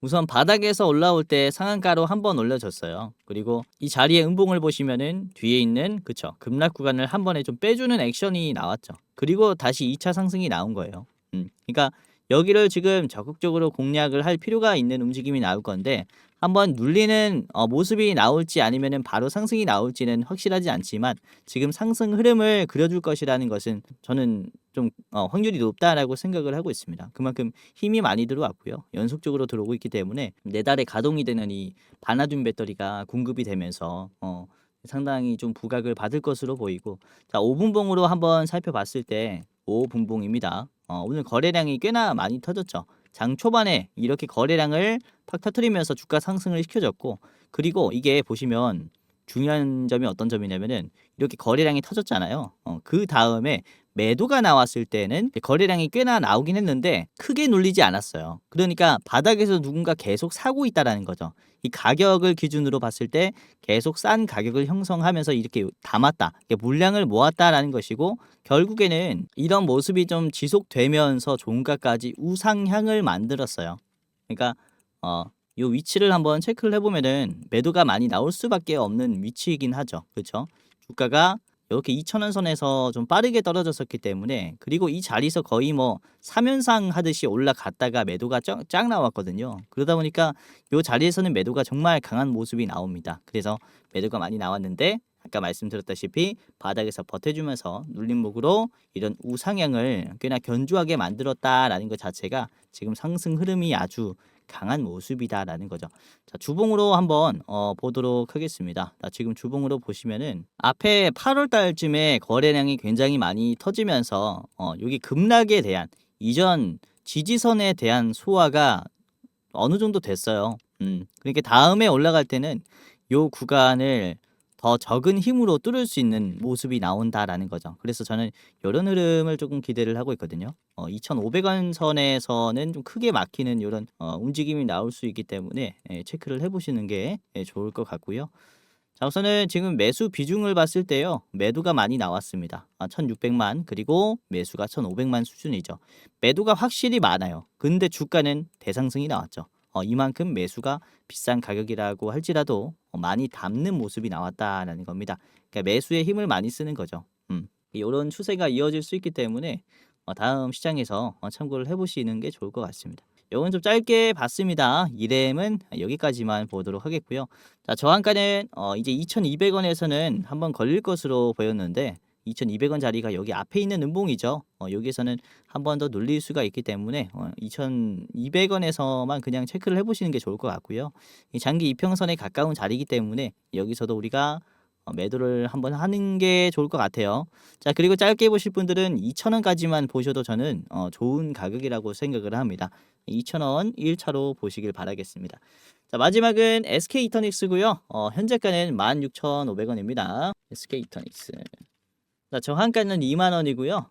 우선 바닥에서 올라올 때 상한가로 한번 올려줬어요. 그리고 이 자리의 음봉을 보시면은 뒤에 있는 그쵸 급락 구간을 한 번에 좀 빼주는 액션이 나왔죠. 그리고 다시 2차 상승이 나온 거예요. 그러니까 여기를 지금 적극적으로 공략을 할 필요가 있는 움직임이 나올 건데 한번 눌리는 모습이 나올지 아니면은 바로 상승이 나올지는 확실하지 않지만 지금 상승 흐름을 그려줄 것이라는 것은 저는 좀 확률이 높다라고 생각을 하고 있습니다. 그만큼 힘이 많이 들어왔고요. 연속적으로 들어오고 있기 때문에 4달에 가동이 되는 이 바나듐 배터리가 공급이 되면서 상당히 좀 부각을 받을 것으로 보이고 자 5분봉으로 한번 살펴봤을 때 5분봉입니다. 오늘 거래량이 꽤나 많이 터졌죠. 장 초반에 이렇게 거래량을 팍 터트리면서 주가 상승을 시켜줬고 그리고 이게 보시면 중요한 점이 어떤 점이냐면은 이렇게 거래량이 터졌잖아요. 그 다음에 매도가 나왔을 때는 거래량이 꽤나 나오긴 했는데 크게 눌리지 않았어요. 그러니까 바닥에서 누군가 계속 사고 있다라는 거죠. 이 가격을 기준으로 봤을 때 계속 싼 가격을 형성하면서 이렇게 담았다. 물량을 모았다라는 것이고 결국에는 이런 모습이 좀 지속되면서 종가까지 우상향을 만들었어요. 그러니까 요 위치를 한번 체크를 해보면은 매도가 많이 나올 수밖에 없는 위치이긴 하죠. 그렇죠? 주가가 이렇게 2,000원 선에서 좀 빠르게 떨어졌었기 때문에 그리고 이 자리에서 거의 뭐 3연상 하듯이 올라갔다가 매도가 쫙 나왔거든요. 그러다 보니까 이 자리에서는 매도가 정말 강한 모습이 나옵니다. 그래서 매도가 많이 나왔는데 아까 말씀드렸다시피 바닥에서 버텨주면서 눌림목으로 이런 우상향을 꽤나 견조하게 만들었다라는 것 자체가 지금 상승 흐름이 아주 강한 모습이다라는 거죠. 자, 주봉으로 한번 보도록 하겠습니다. 자, 지금 주봉으로 보시면은 앞에 8월 달쯤에 거래량이 굉장히 많이 터지면서 여기 급락에 대한 이전 지지선에 대한 소화가 어느 정도 됐어요. 그러니까 다음에 올라갈 때는 요 구간을 더 적은 힘으로 뚫을 수 있는 모습이 나온다라는 거죠. 그래서 저는 요런 흐름을 조금 기대를 하고 있거든요. 2,500원 선에서는 좀 크게 막히는 요런 움직임이 나올 수 있기 때문에 체크를 해 보시는 게 좋을 것 같고요. 자, 우선은 지금 매수 비중을 봤을 때요. 매도가 많이 나왔습니다. 1,600만 그리고 매수가 1,500만 수준이죠. 매도가 확실히 많아요. 근데 주가는 대상승이 나왔죠. 이만큼 매수가 비싼 가격이라고 할지라도 많이 담는 모습이 나왔다라는 겁니다. 그러니까 매수에 힘을 많이 쓰는 거죠. 이런 추세가 이어질 수 있기 때문에 다음 시장에서 참고를 해보시는 게 좋을 것 같습니다. 요건 좀 짧게 봤습니다. 이렘은 여기까지만 보도록 하겠고요. 자, 저항가는 이제 2,200원에서는 한번 걸릴 것으로 보였는데 2,200원 자리가 여기 앞에 있는 음봉이죠. 여기서는 한 번 더 눌릴 수가 있기 때문에 2,200원에서만 그냥 체크를 해보시는 게 좋을 것 같고요. 이 장기 이평선에 가까운 자리이기 때문에 여기서도 우리가 매도를 한번 하는 게 좋을 것 같아요. 자, 그리고 짧게 보실 분들은 2,000원까지만 보셔도 저는 좋은 가격이라고 생각을 합니다. 2,000원 1차로 보시길 바라겠습니다. 자, 마지막은 SK이터닉스고요. 현재가는 16,500원입니다. SK이터닉스. 자, 저항가는 2만 원이고요.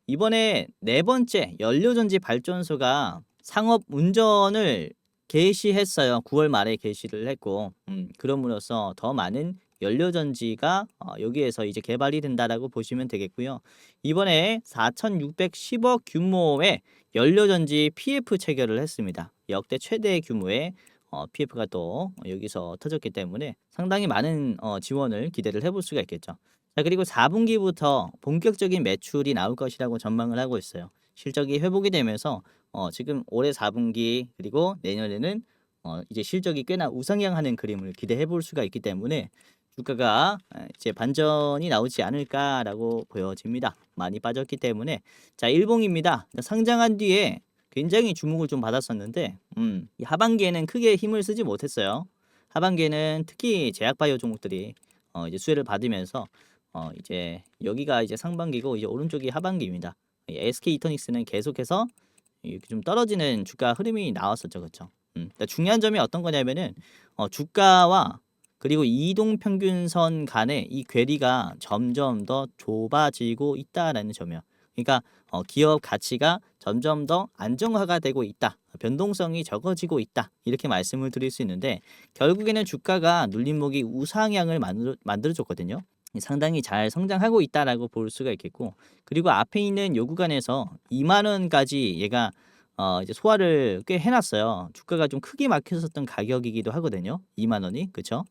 이번에 네 번째 연료전지 발전소가 상업 운전을 개시했어요. 9월 말에 개시를 했고, 그럼으로써 더 많은 연료전지가 여기에서 이제 개발이 된다라고 보시면 되겠고요. 이번에 4,610억 규모의 연료전지 PF 체결을 했습니다. 역대 최대 규모의 PF가 또 여기서 터졌기 때문에 상당히 많은 지원을 기대를 해볼 수가 있겠죠. 자, 그리고 4분기부터 본격적인 매출이 나올 것이라고 전망을 하고 있어요. 실적이 회복이 되면서 지금 올해 4분기 그리고 내년에는 이제 실적이 꽤나 우상향하는 그림을 기대해 볼 수가 있기 때문에 주가가 이제 반전이 나오지 않을까라고 보여집니다. 많이 빠졌기 때문에. 자, 일봉입니다. 상장한 뒤에 굉장히 주목을 좀 받았었는데 이 하반기에는 크게 힘을 쓰지 못했어요. 하반기에는 특히 제약바이오 종목들이 이제 수혜를 받으면서 이제 여기가 이제 상반기고 이제 오른쪽이 하반기입니다. SK 이터닉스는 계속해서 이렇게 좀 떨어지는 주가 흐름이 나왔었죠, 그렇죠? 그러니까 중요한 점이 어떤 거냐면은 주가와 그리고 이동 평균선 간의 이 괴리가 점점 더 좁아지고 있다라는 점이요. 그러니까 기업 가치가 점점 더 안정화가 되고 있다. 변동성이 적어지고 있다. 이렇게 말씀을 드릴 수 있는데 결국에는 주가가 눌림목이 우상향을 만들어줬거든요. 상당히 잘 성장하고 있다라고 볼 수가 있겠고 그리고 앞에 있는 요 구간에서 2만 원까지 얘가 이제 소화를 꽤 해놨어요. 주가가 좀 크게 막혔었던 가격이기도 하거든요. 2만 원이 그쵸?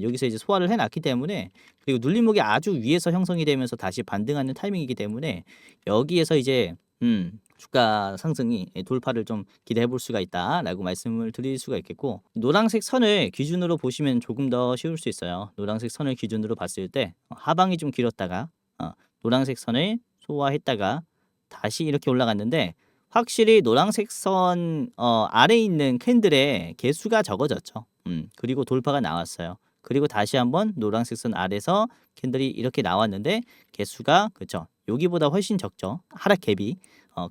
여기서 이제 소화를 해놨기 때문에 그리고 눌림목이 아주 위에서 형성이 되면서 다시 반등하는 타이밍이기 때문에 여기에서 이제 주가 상승이 돌파를 좀 기대해 볼 수가 있다라고 말씀을 드릴 수가 있겠고 노란색 선을 기준으로 보시면 조금 더 쉬울 수 있어요. 노란색 선을 기준으로 봤을 때 하방이 좀 길었다가 노란색 선을 소화했다가 다시 이렇게 올라갔는데 확실히 노란색 선 아래에 있는 캔들의 개수가 적어졌죠. 그리고 돌파가 나왔어요. 그리고 다시 한번 노란색 선 아래서 캔들이 이렇게 나왔는데 개수가 그쵸 여기보다 훨씬 적죠. 하락 갭이.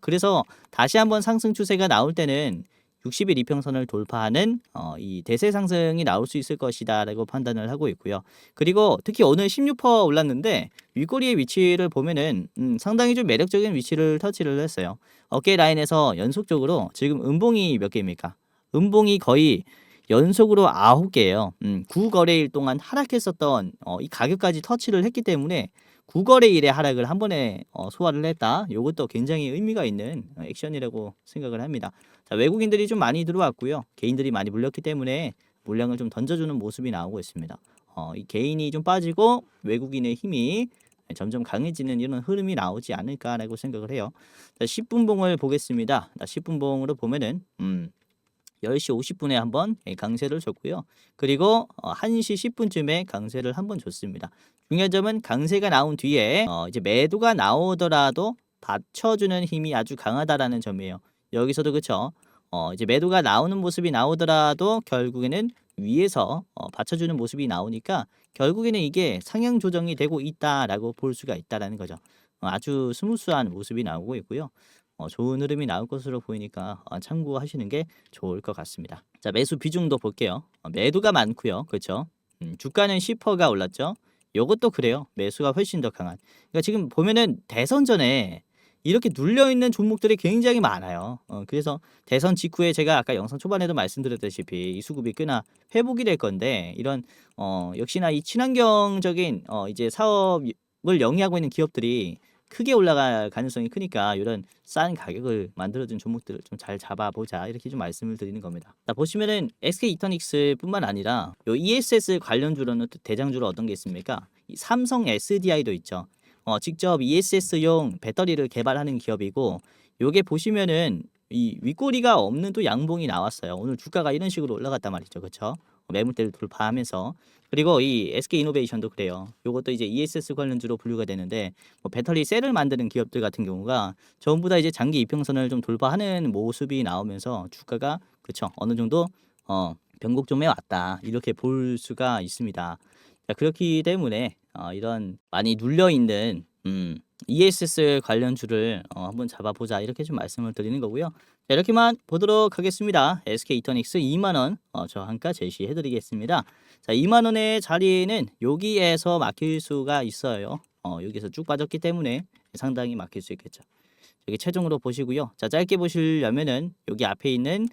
그래서 다시 한번 상승 추세가 나올 때는 60일 이평선을 돌파하는 이 대세 상승이 나올 수 있을 것이다라고 판단을 하고 있고요. 그리고 특히 오늘 16% 올랐는데 윗꼬리의 위치를 보면은 상당히 좀 매력적인 위치를 터치를 했어요. 어깨 라인에서 연속적으로 지금 음봉이 몇 개입니까? 음봉이 거의 연속으로 9개예요. 9거래일 동안 하락했었던 이 가격까지 터치를 했기 때문에 9거래일의 하락을 한 번에 소화를 했다. 이것도 굉장히 의미가 있는 액션이라고 생각을 합니다. 자, 외국인들이 좀 많이 들어왔고요. 개인들이 많이 물렸기 때문에 물량을 좀 던져주는 모습이 나오고 있습니다. 이 개인이 좀 빠지고 외국인의 힘이 점점 강해지는 이런 흐름이 나오지 않을까라고 생각을 해요. 자, 10분봉을 보겠습니다. 10분봉으로 보면은 10시 50분에 한번 강세를 줬고요. 그리고 1시 10분쯤에 강세를 한번 줬습니다. 중요한 점은 강세가 나온 뒤에 이제 매도가 나오더라도 받쳐주는 힘이 아주 강하다라는 점이에요. 여기서도 그쵸? 이제 매도가 나오는 모습이 나오더라도 결국에는 위에서 받쳐주는 모습이 나오니까 결국에는 이게 상향 조정이 되고 있다라고 볼 수가 있다라는 거죠. 아주 스무스한 모습이 나오고 있고요. 좋은 흐름이 나올 것으로 보이니까 참고하시는 게 좋을 것 같습니다. 자, 매수 비중도 볼게요. 매도가 많고요. 그렇죠? 주가는 10%가 올랐죠. 요것도 그래요. 매수가 훨씬 더 강한. 그러니까 지금 보면은 대선 전에 이렇게 눌려 있는 종목들이 굉장히 많아요. 그래서 대선 직후에 제가 아까 영상 초반에도 말씀드렸다시피 이 수급이 꽤나 회복이 될 건데 이런 역시나 이 친환경적인 이제 사업을 영위하고 있는 기업들이 크게 올라갈 가능성이 크니까 이런 싼 가격을 만들어준 종목들을 좀 잘 잡아보자 이렇게 좀 말씀을 드리는 겁니다. 자, 보시면은 SK 이터닉스뿐만 아니라 요 ESS 관련주로는 또 대장주로 어떤 게 있습니까? 이 삼성 SDI도 있죠. 직접 ESS용 배터리를 개발하는 기업이고 요게 보시면은 이 윗꼬리가 없는 또 양봉이 나왔어요. 오늘 주가가 이런 식으로 올라갔단 말이죠. 그렇죠? 매물대를 돌파하면서 그리고 이 SK이노베이션도 그래요. 요것도 이제 ESS 관련주로 분류가 되는데 배터리 셀을 만드는 기업들 같은 경우가 전부 다 이제 장기 이평선을 좀 돌파하는 모습이 나오면서 주가가 그쵸 어느 정도 변곡점에 왔다 이렇게 볼 수가 있습니다. 자, 그렇기 때문에 이런 많이 눌려 있는 ESS 관련주를 한번 잡아보자 이렇게 좀 말씀을 드리는 거고요. 자, 이렇게만 보도록 하겠습니다. SK 이터닉스 2만 원 저항가 제시해 드리겠습니다. 자, 2만 원의 자리에는 여기에서 막힐 수가 있어요. 여기서 쭉 빠졌기 때문에 상당히 막힐 수 있겠죠. 여기 최종으로 보시고요. 자, 짧게 보시려면은 여기 앞에 있는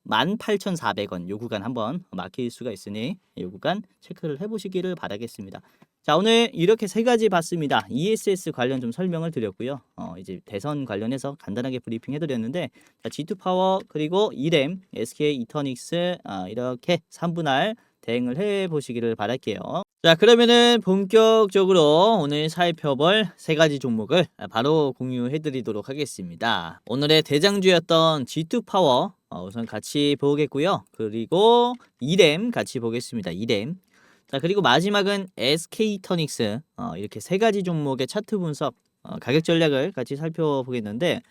18,400원 요 구간 한번 막힐 수가 있으니 요 구간 체크를 해보시기를 바라겠습니다. 자, 오늘 이렇게 세 가지 봤습니다. ESS 관련 좀 설명을 드렸고요. 이제 대선 관련해서 간단하게 브리핑 해드렸는데 자, G2 파워 그리고 이램, SK 이터닉스 이렇게 3분할 대응을 해보시기를 바랄게요. 자, 그러면은 본격적으로 오늘 살펴볼 세 가지 종목을 바로 공유해드리도록 하겠습니다. 오늘의 대장주였던 G2 파워 우선 같이 보겠고요. 그리고 이램 같이 보겠습니다. 이램. 자, 그리고 마지막은 SK이터닉스 이렇게 세 가지 종목의 차트 분석 가격 전략을 같이 살펴보겠는데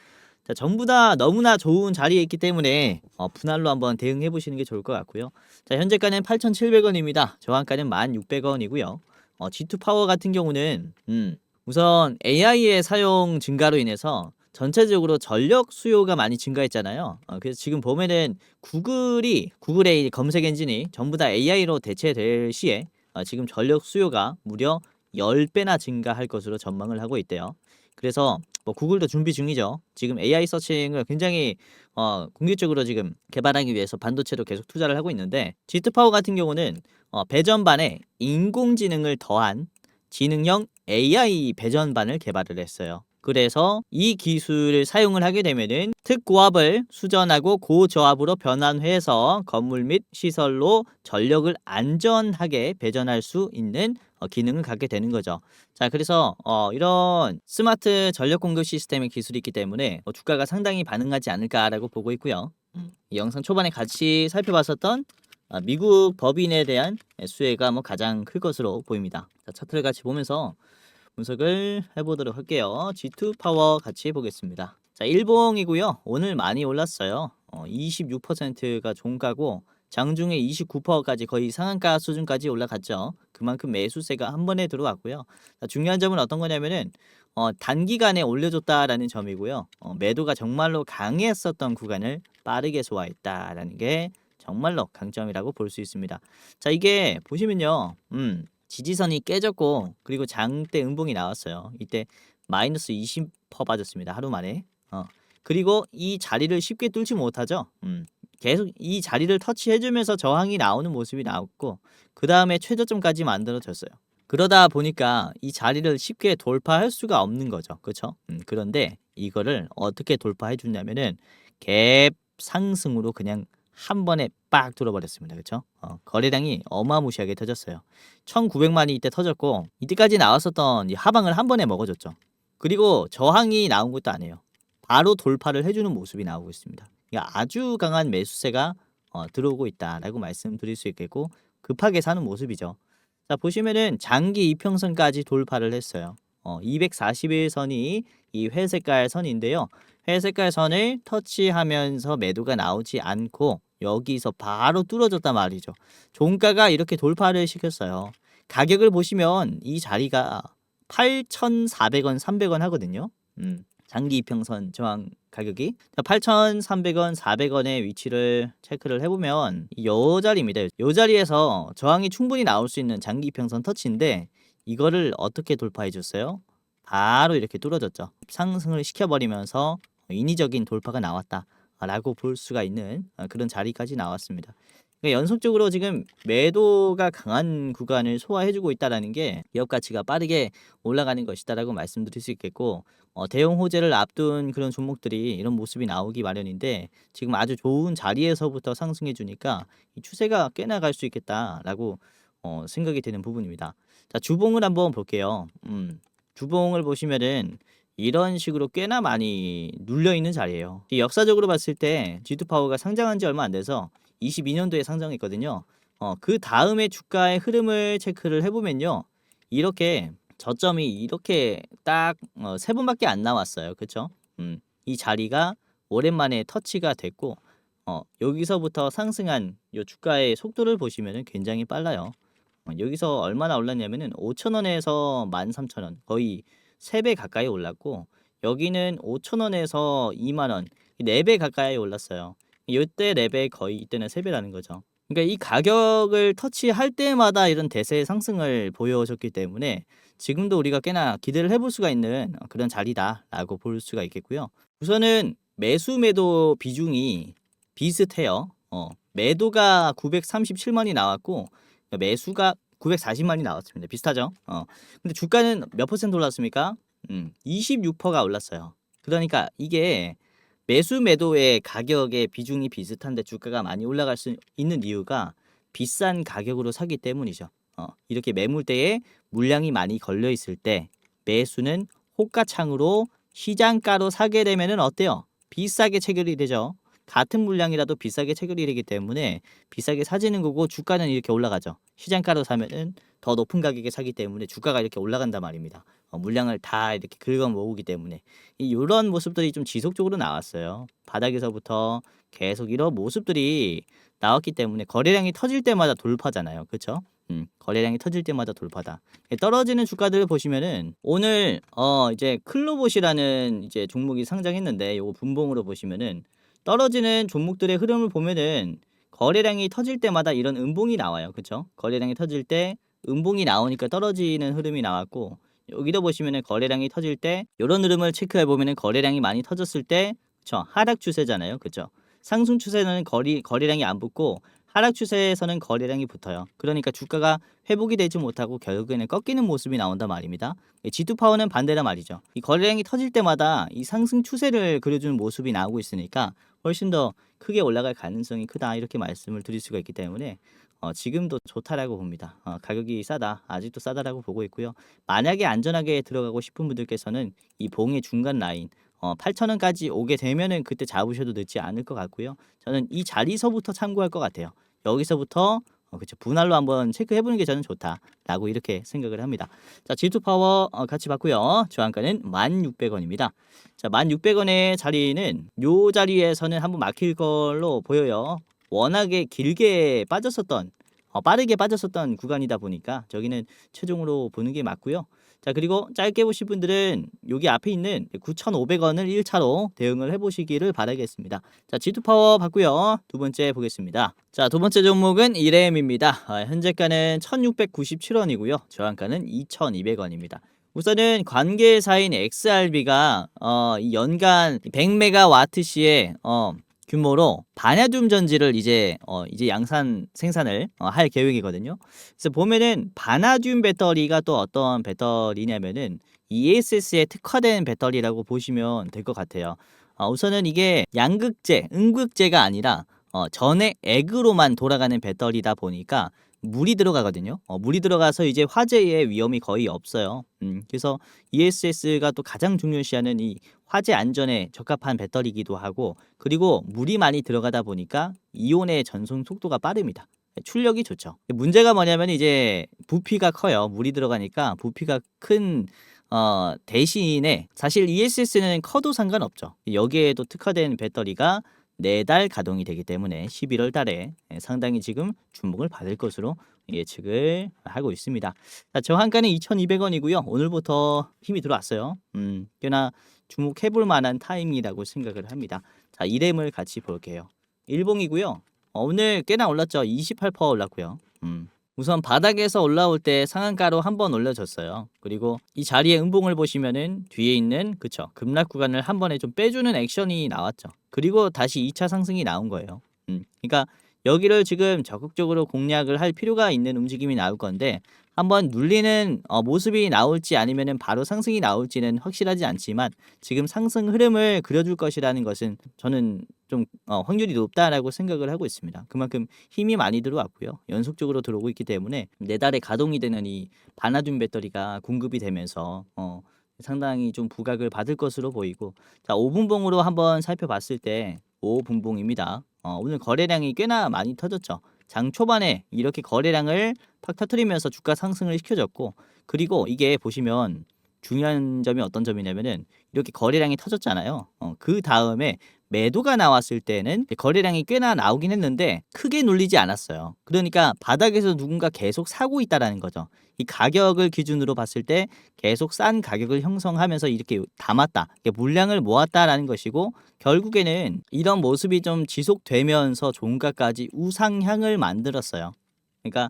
자, 전부 다 너무나 좋은 자리에 있기 때문에 분할로 한번 대응해 보시는 게 좋을 것 같고요. 자, 현재가는 8,700원입니다. 저항가는 1,600원이고요. G2 파워 같은 경우는 우선 AI의 사용 증가로 인해서 전체적으로 전력 수요가 많이 증가했잖아요. 그래서 지금 보면은 구글의 검색 엔진이 전부 다 AI로 대체될 시에 지금 전력 수요가 무려 10배나 증가할 것으로 전망을 하고 있대요. 그래서 뭐 구글도 준비 중이죠. 지금 AI 서칭을 굉장히 공격적으로 지금 개발하기 위해서 반도체로 계속 투자를 하고 있는데 G2 파워 같은 경우는 배전반에 인공지능을 더한 지능형 AI 배전반을 개발을 했어요. 그래서 이 기술을 사용을 하게 되면은 특고압을 수전하고 고저압으로 변환해서 건물 및 시설로 전력을 안전하게 배전할 수 있는 기능을 갖게 되는 거죠. 자, 그래서 이런 스마트 전력 공급 시스템의 기술이 있기 때문에 주가가 상당히 반응하지 않을까라고 보고 있고요. 이 영상 초반에 같이 살펴봤었던 미국 법인에 대한 수혜가 가장 클 것으로 보입니다. 자, 차트를 같이 보면서 분석을 해보도록 할게요. G2 파워 같이 보겠습니다. 자, 일봉이고요. 오늘 많이 올랐어요. 26%가 종가고 장중에 29%까지 거의 상한가 수준까지 올라갔죠. 그만큼 매수세가 한 번에 들어왔고요. 자, 중요한 점은 어떤 거냐면은 단기간에 올려줬다라는 점이고요. 매도가 정말로 강했었던 구간을 빠르게 소화했다라는 게 정말로 강점이라고 볼 수 있습니다. 자, 이게 보시면요. 지지선이 깨졌고 그리고 장대 음봉이 나왔어요. 이때 마이너스 20% 빠졌습니다. 하루 만에. 그리고 이 자리를 쉽게 뚫지 못하죠. 계속 이 자리를 터치해주면서 저항이 나오는 모습이 나왔고 그 다음에 최저점까지 만들어졌어요. 그러다 보니까 이 자리를 쉽게 돌파할 수가 없는 거죠. 그렇죠? 그런데 이거를 어떻게 돌파해 주냐면은 갭 상승으로 그냥 한 번에 빡 뚫어버렸습니다. 그렇죠? 거래량이 어마무시하게 터졌어요. 1900만이 이때 터졌고 이때까지 나왔었던 이 하방을 한 번에 먹어줬죠. 그리고 저항이 나온 것도 아니에요. 바로 돌파를 해주는 모습이 나오고 있습니다. 그러니까 아주 강한 매수세가 들어오고 있다라고 말씀드릴 수 있겠고 급하게 사는 모습이죠. 자 보시면은 장기 이평선까지 돌파를 했어요. 241선이 이 회색깔 선인데요. 회색깔 선을 터치하면서 매도가 나오지 않고 여기서 바로 뚫어졌단 말이죠. 종가가 이렇게 돌파를 시켰어요. 가격을 보시면 이 자리가 8,400원, 300원 하거든요. 장기 이평선 저항 가격이 8,300원, 400원의 위치를 체크를 해보면 요 자리입니다. 요 자리에서 저항이 충분히 나올 수 있는 장기 이평선 터치인데 이거를 어떻게 돌파해 줬어요? 바로 이렇게 뚫어졌죠. 상승을 시켜버리면서 인위적인 돌파가 나왔다라고 볼 수가 있는 그런 자리까지 나왔습니다. 그러니까 연속적으로 지금 매도가 강한 구간을 소화해주고 있다라는 게 기업 가치가 빠르게 올라가는 것이다라고 말씀드릴 수 있겠고 대형 호재를 앞둔 그런 종목들이 이런 모습이 나오기 마련인데 지금 아주 좋은 자리에서부터 상승해 주니까 이 추세가 꽤 나갈 수 있겠다라고 생각이 되는 부분입니다. 자 주봉을 한번 볼게요. 주봉을 보시면은 이런 식으로 꽤나 많이 눌려 있는 자리예요. 역사적으로 봤을 때 G2파워가 상장한 지 얼마 안 돼서 22년도에 상장했거든요. 그 다음에 주가의 흐름을 체크를 해보면요. 이렇게 저점이 이렇게 딱 세 번밖에 안 나왔어요. 그쵸? 이 자리가 오랜만에 터치가 됐고 여기서부터 상승한 요 주가의 속도를 보시면은 굉장히 빨라요. 여기서 얼마나 올랐냐면은 5,000원에서 13,000원 거의 3배 가까이 올랐고 여기는 5,000원에서 20,000원 4배 가까이 올랐어요. 이때 4배 거의 이때는 3배라는 거죠. 그러니까 이 가격을 터치할 때마다 이런 대세 상승을 보여줬기 때문에 지금도 우리가 꽤나 기대를 해볼 수가 있는 그런 자리다라고 볼 수가 있겠고요. 우선은 매수 매도 비중이 비슷해요. 매도가 937만이 나왔고 매수가 940만이 나왔습니다. 비슷하죠? 근데 주가는 몇 퍼센트 올랐습니까? 26%가 올랐어요. 그러니까 이게 매수 매도의 가격의 비중이 비슷한데 주가가 많이 올라갈 수 있는 이유가 비싼 가격으로 사기 때문이죠. 이렇게 매물대에 물량이 많이 걸려 있을 때 매수는 호가창으로 시장가로 사게 되면은 어때요? 비싸게 체결이 되죠. 같은 물량이라도 비싸게 체결이 되기 때문에 비싸게 사지는 거고 주가는 이렇게 올라가죠. 시장가로 사면은 더 높은 가격에 사기 때문에 주가가 이렇게 올라간단 말입니다. 물량을 다 이렇게 긁어 모으기 때문에 이런 모습들이 좀 지속적으로 나왔어요. 바닥에서부터 계속 이런 모습들이 나왔기 때문에 거래량이 터질 때마다 돌파잖아요. 그렇죠? 거래량이 터질 때마다 돌파다. 떨어지는 주가들을 보시면은 오늘 이제 클로봇이라는 이제 종목이 상장했는데 요거 분봉으로 보시면은 떨어지는 종목들의 흐름을 보면은 거래량이 터질 때마다 이런 음봉이 나와요. 그렇죠? 거래량이 터질 때 음봉이 나오니까 떨어지는 흐름이 나왔고 여기도 보시면은 거래량이 터질 때 이런 흐름을 체크해 보면은 거래량이 많이 터졌을 때 그쵸? 하락 추세잖아요. 그렇죠? 상승 추세는 거래량이 안 붙고 하락 추세에서는 거래량이 붙어요. 그러니까 주가가 회복이 되지 못하고 결국에는 꺾이는 모습이 나온단 말입니다. G2파워는 반대란 말이죠. 이 거래량이 터질 때마다 이 상승 추세를 그려주는 모습이 나오고 있으니까 훨씬 더 크게 올라갈 가능성이 크다 이렇게 말씀을 드릴 수가 있기 때문에 지금도 좋다라고 봅니다. 가격이 싸다, 아직도 싸다라고 보고 있고요. 만약에 안전하게 들어가고 싶은 분들께서는 이 봉의 중간 라인 8,000원까지 오게 되면은 그때 잡으셔도 늦지 않을 것 같고요. 저는 이 자리서부터 참고할 것 같아요. 여기서부터 그쵸 분할로 한번 체크해 보는 게 저는 좋다라고 이렇게 생각을 합니다. 자, G2파워 같이 봤고요. 저항가는 1,600원입니다. 자, 1,600원의 자리는 요 자리에서는 한번 막힐 걸로 보여요. 워낙에 길게 빠졌었던 빠르게 빠졌었던 구간이다 보니까 저기는 최종으로 보는 게 맞고요. 자, 그리고 짧게 보실 분들은 여기 앞에 있는 9,500원을 1차로 대응을 해보시기를 바라겠습니다. 자, G2파워 봤고요. 두 번째 보겠습니다. 자, 두 번째 종목은 이레엠입니다. 현재가는 1,697원이고요. 저항가는 2,200원입니다. 우선은 관계사인 XRB가 연간 100메가와트시의 규모로 바나듐 전지를 이제 양산 생산을 할 계획이거든요. 그래서 보면은 바나듐 배터리가 또 어떤 배터리냐면은 ESS에 특화된 배터리라고 보시면 될 것 같아요. 우선은 이게 양극재, 음극재가 아니라 전액 액으로만 돌아가는 배터리다 보니까 물이 들어가거든요. 물이 들어가서 이제 화재의 위험이 거의 없어요. 그래서 ESS가 또 가장 중요시하는 이 화재 안전에 적합한 배터리이기도 하고, 그리고 물이 많이 들어가다 보니까 이온의 전송 속도가 빠릅니다. 출력이 좋죠. 문제가 뭐냐면 이제 부피가 커요. 물이 들어가니까 부피가 큰 대신에 사실 ESS는 커도 상관없죠. 여기에도 특화된 배터리가 4달 가동이 되기 때문에 11월 달에 상당히 지금 주목을 받을 것으로 예측을 하고 있습니다. 자, 저한가는 2,200원이고요. 오늘부터 힘이 들어왔어요. 꽤나 주목해 볼 만한 타임이라고 생각을 합니다. 자, 이렘을 같이 볼게요. 일봉이고요. 오늘 꽤나 올랐죠. 28% 올랐고요. 우선 바닥에서 올라올 때 상한가로 한번 올려줬어요. 그리고 이 자리의 음봉을 보시면은 뒤에 있는 그쵸 급락 구간을 한 번에 좀 빼주는 액션이 나왔죠. 그리고 다시 2차 상승이 나온 거예요. 그러니까 여기를 지금 적극적으로 공략을 할 필요가 있는 움직임이 나올 건데, 한번 눌리는 모습이 나올지 아니면은 바로 상승이 나올지는 확실하지 않지만 지금 상승 흐름을 그려줄 것이라는 것은 저는 좀 확률이 높다라고 생각을 하고 있습니다. 그만큼 힘이 많이 들어왔고요. 연속적으로 들어오고 있기 때문에 4달에 가동이 되는 이 바나듐 배터리가 공급이 되면서 상당히 좀 부각을 받을 것으로 보이고, 자 5분봉으로 한번 살펴봤을 때 5분봉입니다. 오늘 거래량이 꽤나 많이 터졌죠. 장 초반에 이렇게 거래량을 팍 터트리면서 주가 상승을 시켜줬고, 그리고 이게 보시면 중요한 점이 어떤 점이냐면은 이렇게 거래량이 터졌잖아요. 그 다음에 매도가 나왔을 때는 거래량이 꽤나 나오긴 했는데 크게 눌리지 않았어요. 그러니까 바닥에서 누군가 계속 사고 있다라는 거죠. 이 가격을 기준으로 봤을 때 계속 싼 가격을 형성하면서 이렇게 담았다, 물량을 모았다라는 것이고, 결국에는 이런 모습이 좀 지속되면서 종가까지 우상향을 만들었어요. 그러니까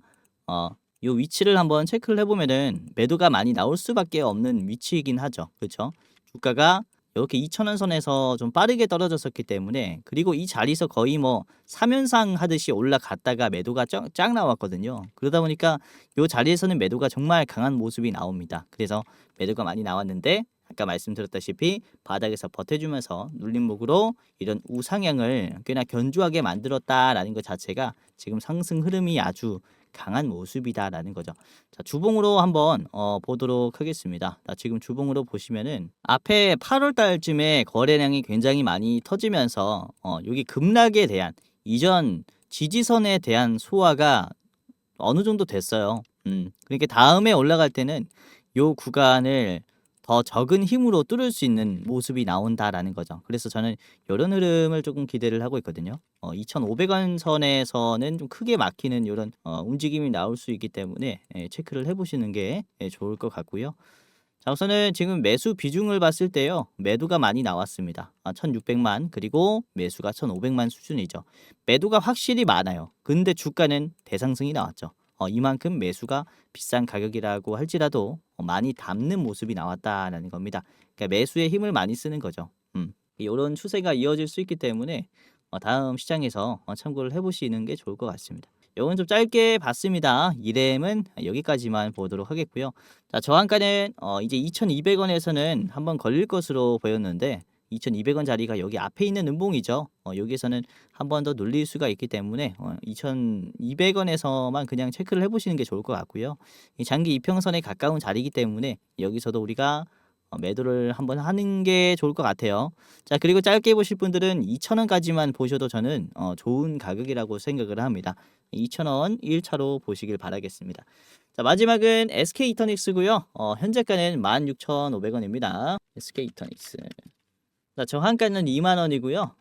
요 위치를 한번 체크를 해보면은 매도가 많이 나올 수밖에 없는 위치이긴 하죠. 그렇죠? 주가가 이렇게 2,000원 선에서 좀 빠르게 떨어졌었기 때문에, 그리고 이 자리에서 거의 뭐 3연상 하듯이 올라갔다가 매도가 쫙 나왔거든요. 그러다 보니까 이 자리에서는 매도가 정말 강한 모습이 나옵니다. 그래서 매도가 많이 나왔는데 아까 말씀드렸다시피 바닥에서 버텨주면서 눌림목으로 이런 우상향을 꽤나 견조하게 만들었다라는 것 자체가 지금 상승 흐름이 아주 강한 모습이다라는 거죠. 자, 주봉으로 한번 보도록 하겠습니다. 자, 지금 주봉으로 보시면은 앞에 8월 달쯤에 거래량이 굉장히 많이 터지면서 여기 급락에 대한 이전 지지선에 대한 소화가 어느 정도 됐어요. 그러니까 다음에 올라갈 때는 요 구간을 더 적은 힘으로 뚫을 수 있는 모습이 나온다라는 거죠. 그래서 저는 이런 흐름을 조금 기대를 하고 있거든요. 2,500원 선에서는 좀 크게 막히는 이런 움직임이 나올 수 있기 때문에 체크를 해보시는 게 좋을 것 같고요. 자, 우선은 지금 매수 비중을 봤을 때요, 매도가 많이 나왔습니다. 1,600만, 그리고 매수가 1,500만 수준이죠. 매도가 확실히 많아요. 근데 주가는 대상승이 나왔죠. 이만큼 매수가 비싼 가격이라고 할지라도 많이 담는 모습이 나왔다라는 겁니다. 그러니까 매수에 힘을 많이 쓰는 거죠. 이런 추세가 이어질 수 있기 때문에 다음 시장에서 참고를 해보시는 게 좋을 것 같습니다. 이건 좀 짧게 봤습니다. 이렘은 여기까지만 보도록 하겠고요. 자, 저한가는 이제 2,200원에서는 한번 걸릴 것으로 보였는데 2,200원 자리가 여기 앞에 있는 음봉이죠. 여기에서는 한 번 더 눌릴 수가 있기 때문에 2,200원에서만 그냥 체크를 해보시는 게 좋을 것 같고요. 이 장기 이평선에 가까운 자리이기 때문에 여기서도 우리가 매도를 한번 하는 게 좋을 것 같아요. 자, 그리고 짧게 보실 분들은 2,000원까지만 보셔도 저는 좋은 가격이라고 생각을 합니다. 2,000원 1차로 보시길 바라겠습니다. 자, 마지막은 SK이터닉스고요. 현재가는 16,500원입니다. SK이터닉스. 자, 저한가는 2만 원이고요.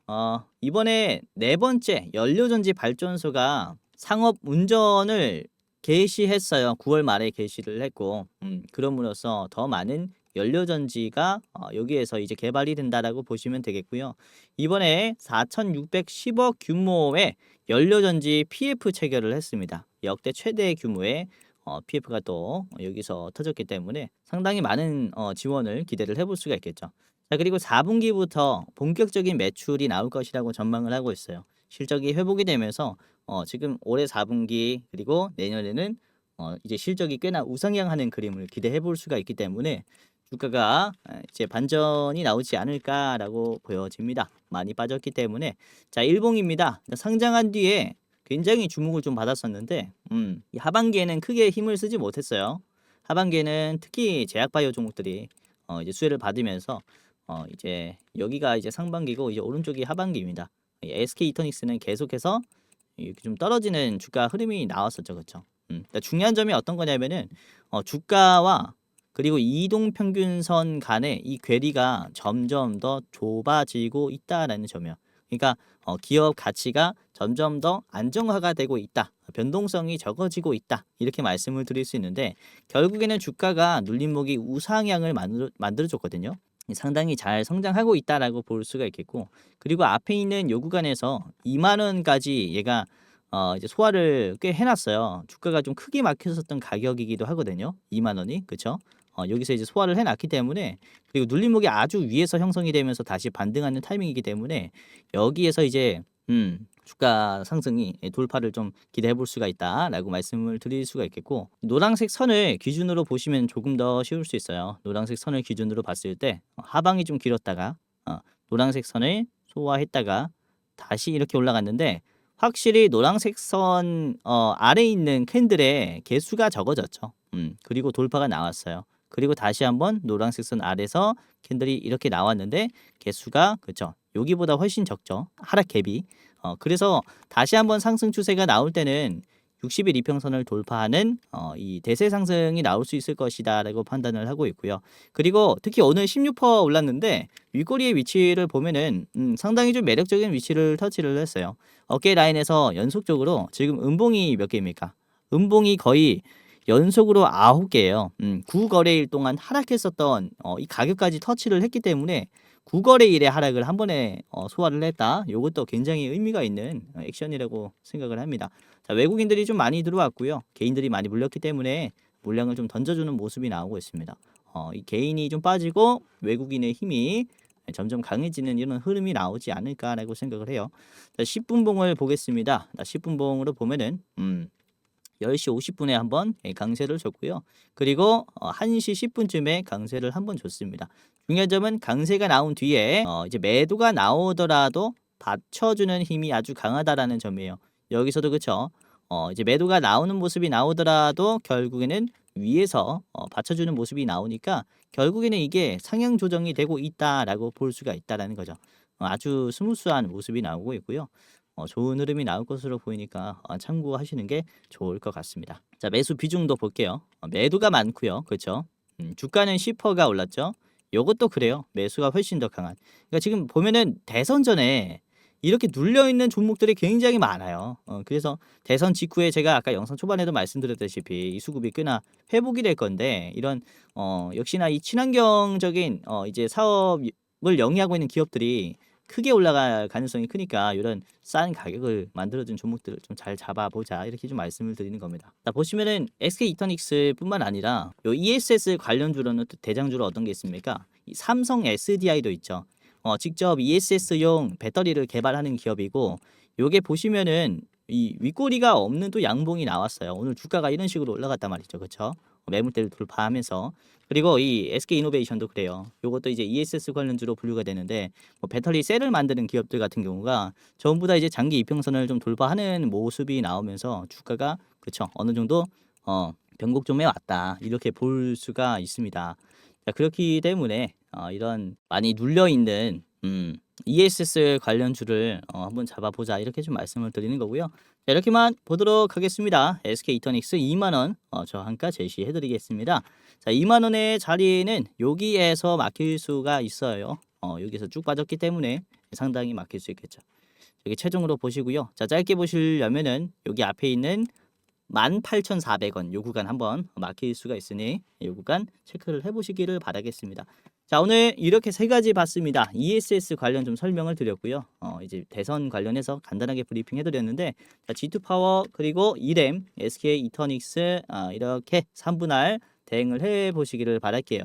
이번에 네 번째 연료전지 발전소가 상업 운전을 개시했어요. 9월 말에 개시를 했고, 그럼으로써 더 많은 연료전지가 여기에서 이제 개발이 된다라고 보시면 되겠고요. 이번에 4,610억 규모의 연료전지 PF 체결을 했습니다. 역대 최대 규모의 PF가 또 여기서 터졌기 때문에 상당히 많은 지원을 기대를 해볼 수가 있겠죠. 자, 그리고 4분기부터 본격적인 매출이 나올 것이라고 전망을 하고 있어요. 실적이 회복이 되면서 지금 올해 4분기 그리고 내년에는 이제 실적이 꽤나 우상향하는 그림을 기대해 볼 수가 있기 때문에 주가가 이제 반전이 나오지 않을까라고 보여집니다. 많이 빠졌기 때문에. 자, 일봉입니다. 상장한 뒤에 굉장히 주목을 좀 받았었는데 이 하반기에는 크게 힘을 쓰지 못했어요. 하반기에는 특히 제약바이오 종목들이 이제 수혜를 받으면서 이제 여기가 이제 상반기고 이제 오른쪽이 하반기입니다. 이 SK이터닉스는 계속해서 이렇게 좀 떨어지는 주가 흐름이 나왔었죠, 그렇죠? 그러니까 중요한 점이 어떤 거냐면은 주가와 그리고 이동평균선 간의 이 괴리가 점점 더 좁아지고 있다라는 점이요. 그러니까 기업 가치가 점점 더 안정화가 되고 있다. 변동성이 적어지고 있다. 이렇게 말씀을 드릴 수 있는데 결국에는 주가가 눌림목이 우상향을 만들어줬거든요. 상당히 잘 성장하고 있다라고 볼 수가 있겠고 그리고 앞에 있는 요 구간에서 2만 원까지 얘가 이제 소화를 꽤 해놨어요. 주가가 좀 크게 막혔었던 가격이기도 하거든요. 2만 원이 그쵸? 여기서 이제 소화를 해놨기 때문에 그리고 눌림목이 아주 위에서 형성이 되면서 다시 반등하는 타이밍이기 때문에 여기에서 이제 주가 상승이 돌파를 좀 기대해 볼 수가 있다라고 말씀을 드릴 수가 있겠고 노란색 선을 기준으로 보시면 조금 더 쉬울 수 있어요. 노란색 선을 기준으로 봤을 때 하방이 좀 길었다가 노란색 선을 소화했다가 다시 이렇게 올라갔는데 확실히 노란색 선 아래에 있는 캔들의 개수가 적어졌죠. 그리고 돌파가 나왔어요. 그리고 다시 한번 노란색 선 아래서 캔들이 이렇게 나왔는데 개수가 그렇죠. 여기보다 훨씬 적죠. 하락 갭이. 그래서 다시 한번 상승 추세가 나올 때는 60일 이평선을 돌파하는 이 대세 상승이 나올 수 있을 것이다라고 판단을 하고 있고요. 그리고 특히 오늘 16% 올랐는데 윗꼬리의 위치를 보면은 상당히 좀 매력적인 위치를 터치를 했어요. 어깨 라인에서 연속적으로 지금 음봉이 몇 개입니까? 음봉이 거의 연속으로 9개예요. 9거래일 동안 하락했었던 이 가격까지 터치를 했기 때문에 9거래일의 하락을 한 번에 소화를 했다. 이것도 굉장히 의미가 있는 액션이라고 생각을 합니다. 자, 외국인들이 좀 많이 들어왔고요. 개인들이 많이 물렸기 때문에 물량을 좀 던져주는 모습이 나오고 있습니다. 이 개인이 좀 빠지고 외국인의 힘이 점점 강해지는 이런 흐름이 나오지 않을까라고 생각을 해요. 자, 10분봉을 보겠습니다. 10분봉으로 보면은 10시 50분에 한번 강세를 줬고요. 그리고 1시 10분쯤에 강세를 한번 줬습니다. 중요한 점은 강세가 나온 뒤에 이제 매도가 나오더라도 받쳐주는 힘이 아주 강하다라는 점이에요. 여기서도 그렇죠. 이제 매도가 나오는 모습이 나오더라도 결국에는 위에서 받쳐주는 모습이 나오니까 결국에는 이게 상향 조정이 되고 있다라고 볼 수가 있다라는 거죠. 아주 스무스한 모습이 나오고 있고요. 좋은 흐름이 나올 것으로 보이니까 참고하시는 게 좋을 것 같습니다. 자, 매수 비중도 볼게요. 매도가 많고요. 그렇죠? 주가는 10%가 올랐죠. 요것도 그래요. 매수가 훨씬 더 강한. 그러니까 지금 보면은 대선 전에 이렇게 눌려 있는 종목들이 굉장히 많아요. 그래서 대선 직후에 제가 아까 영상 초반에도 말씀드렸다시피 이 수급이 꽤나 회복이 될 건데 이런 역시나 이 친환경적인 이제 사업을 영위하고 있는 기업들이 크게 올라갈 가능성이 크니까 이런 싼 가격을 만들어준 종목들을 좀 잘 잡아보자 이렇게 좀 말씀을 드리는 겁니다. 자, 보시면은 SK이터닉스뿐만 아니라 요 ESS 관련주로는 또 대장주로 어떤 게 있습니까? 이 삼성 SDI도 있죠. 직접 ESS용 배터리를 개발하는 기업이고 요게 보시면은 이 윗꼬리가 없는 또 양봉이 나왔어요. 오늘 주가가 이런 식으로 올라갔단 말이죠. 그렇죠? 매물대를 돌파하면서 그리고 이 SK이노베이션도 그래요. 요것도 이제 ESS 관련주로 분류가 되는데 배터리 셀을 만드는 기업들 같은 경우가 전부 다 이제 장기 이평선을 좀 돌파하는 모습이 나오면서 주가가 그렇죠. 어느 정도 변곡점에 왔다. 이렇게 볼 수가 있습니다. 자, 그렇기 때문에 이런 많이 눌려 있는 ESS 관련주를 한번 잡아보자 이렇게 좀 말씀을 드리는 거고요. 자, 이렇게만 보도록 하겠습니다. SK이터닉스 2만 원 저항가 제시해 드리겠습니다. 자, 2만 원의 자리는 여기에서 막힐 수가 있어요. 여기서 쭉 빠졌기 때문에 상당히 막힐 수 있겠죠. 여기 최종으로 보시고요. 자, 짧게 보시려면은 여기 앞에 있는 18,400원 요 구간 한번 막힐 수가 있으니 요 구간 체크를 해보시기를 바라겠습니다. 자, 오늘 이렇게 세 가지 봤습니다. ESS 관련 좀 설명을 드렸고요. 이제 대선 관련해서 간단하게 브리핑 해드렸는데 G2 파워 그리고 이램, SK 이터닉스 이렇게 3분할 대응을 해보시기를 바랄게요.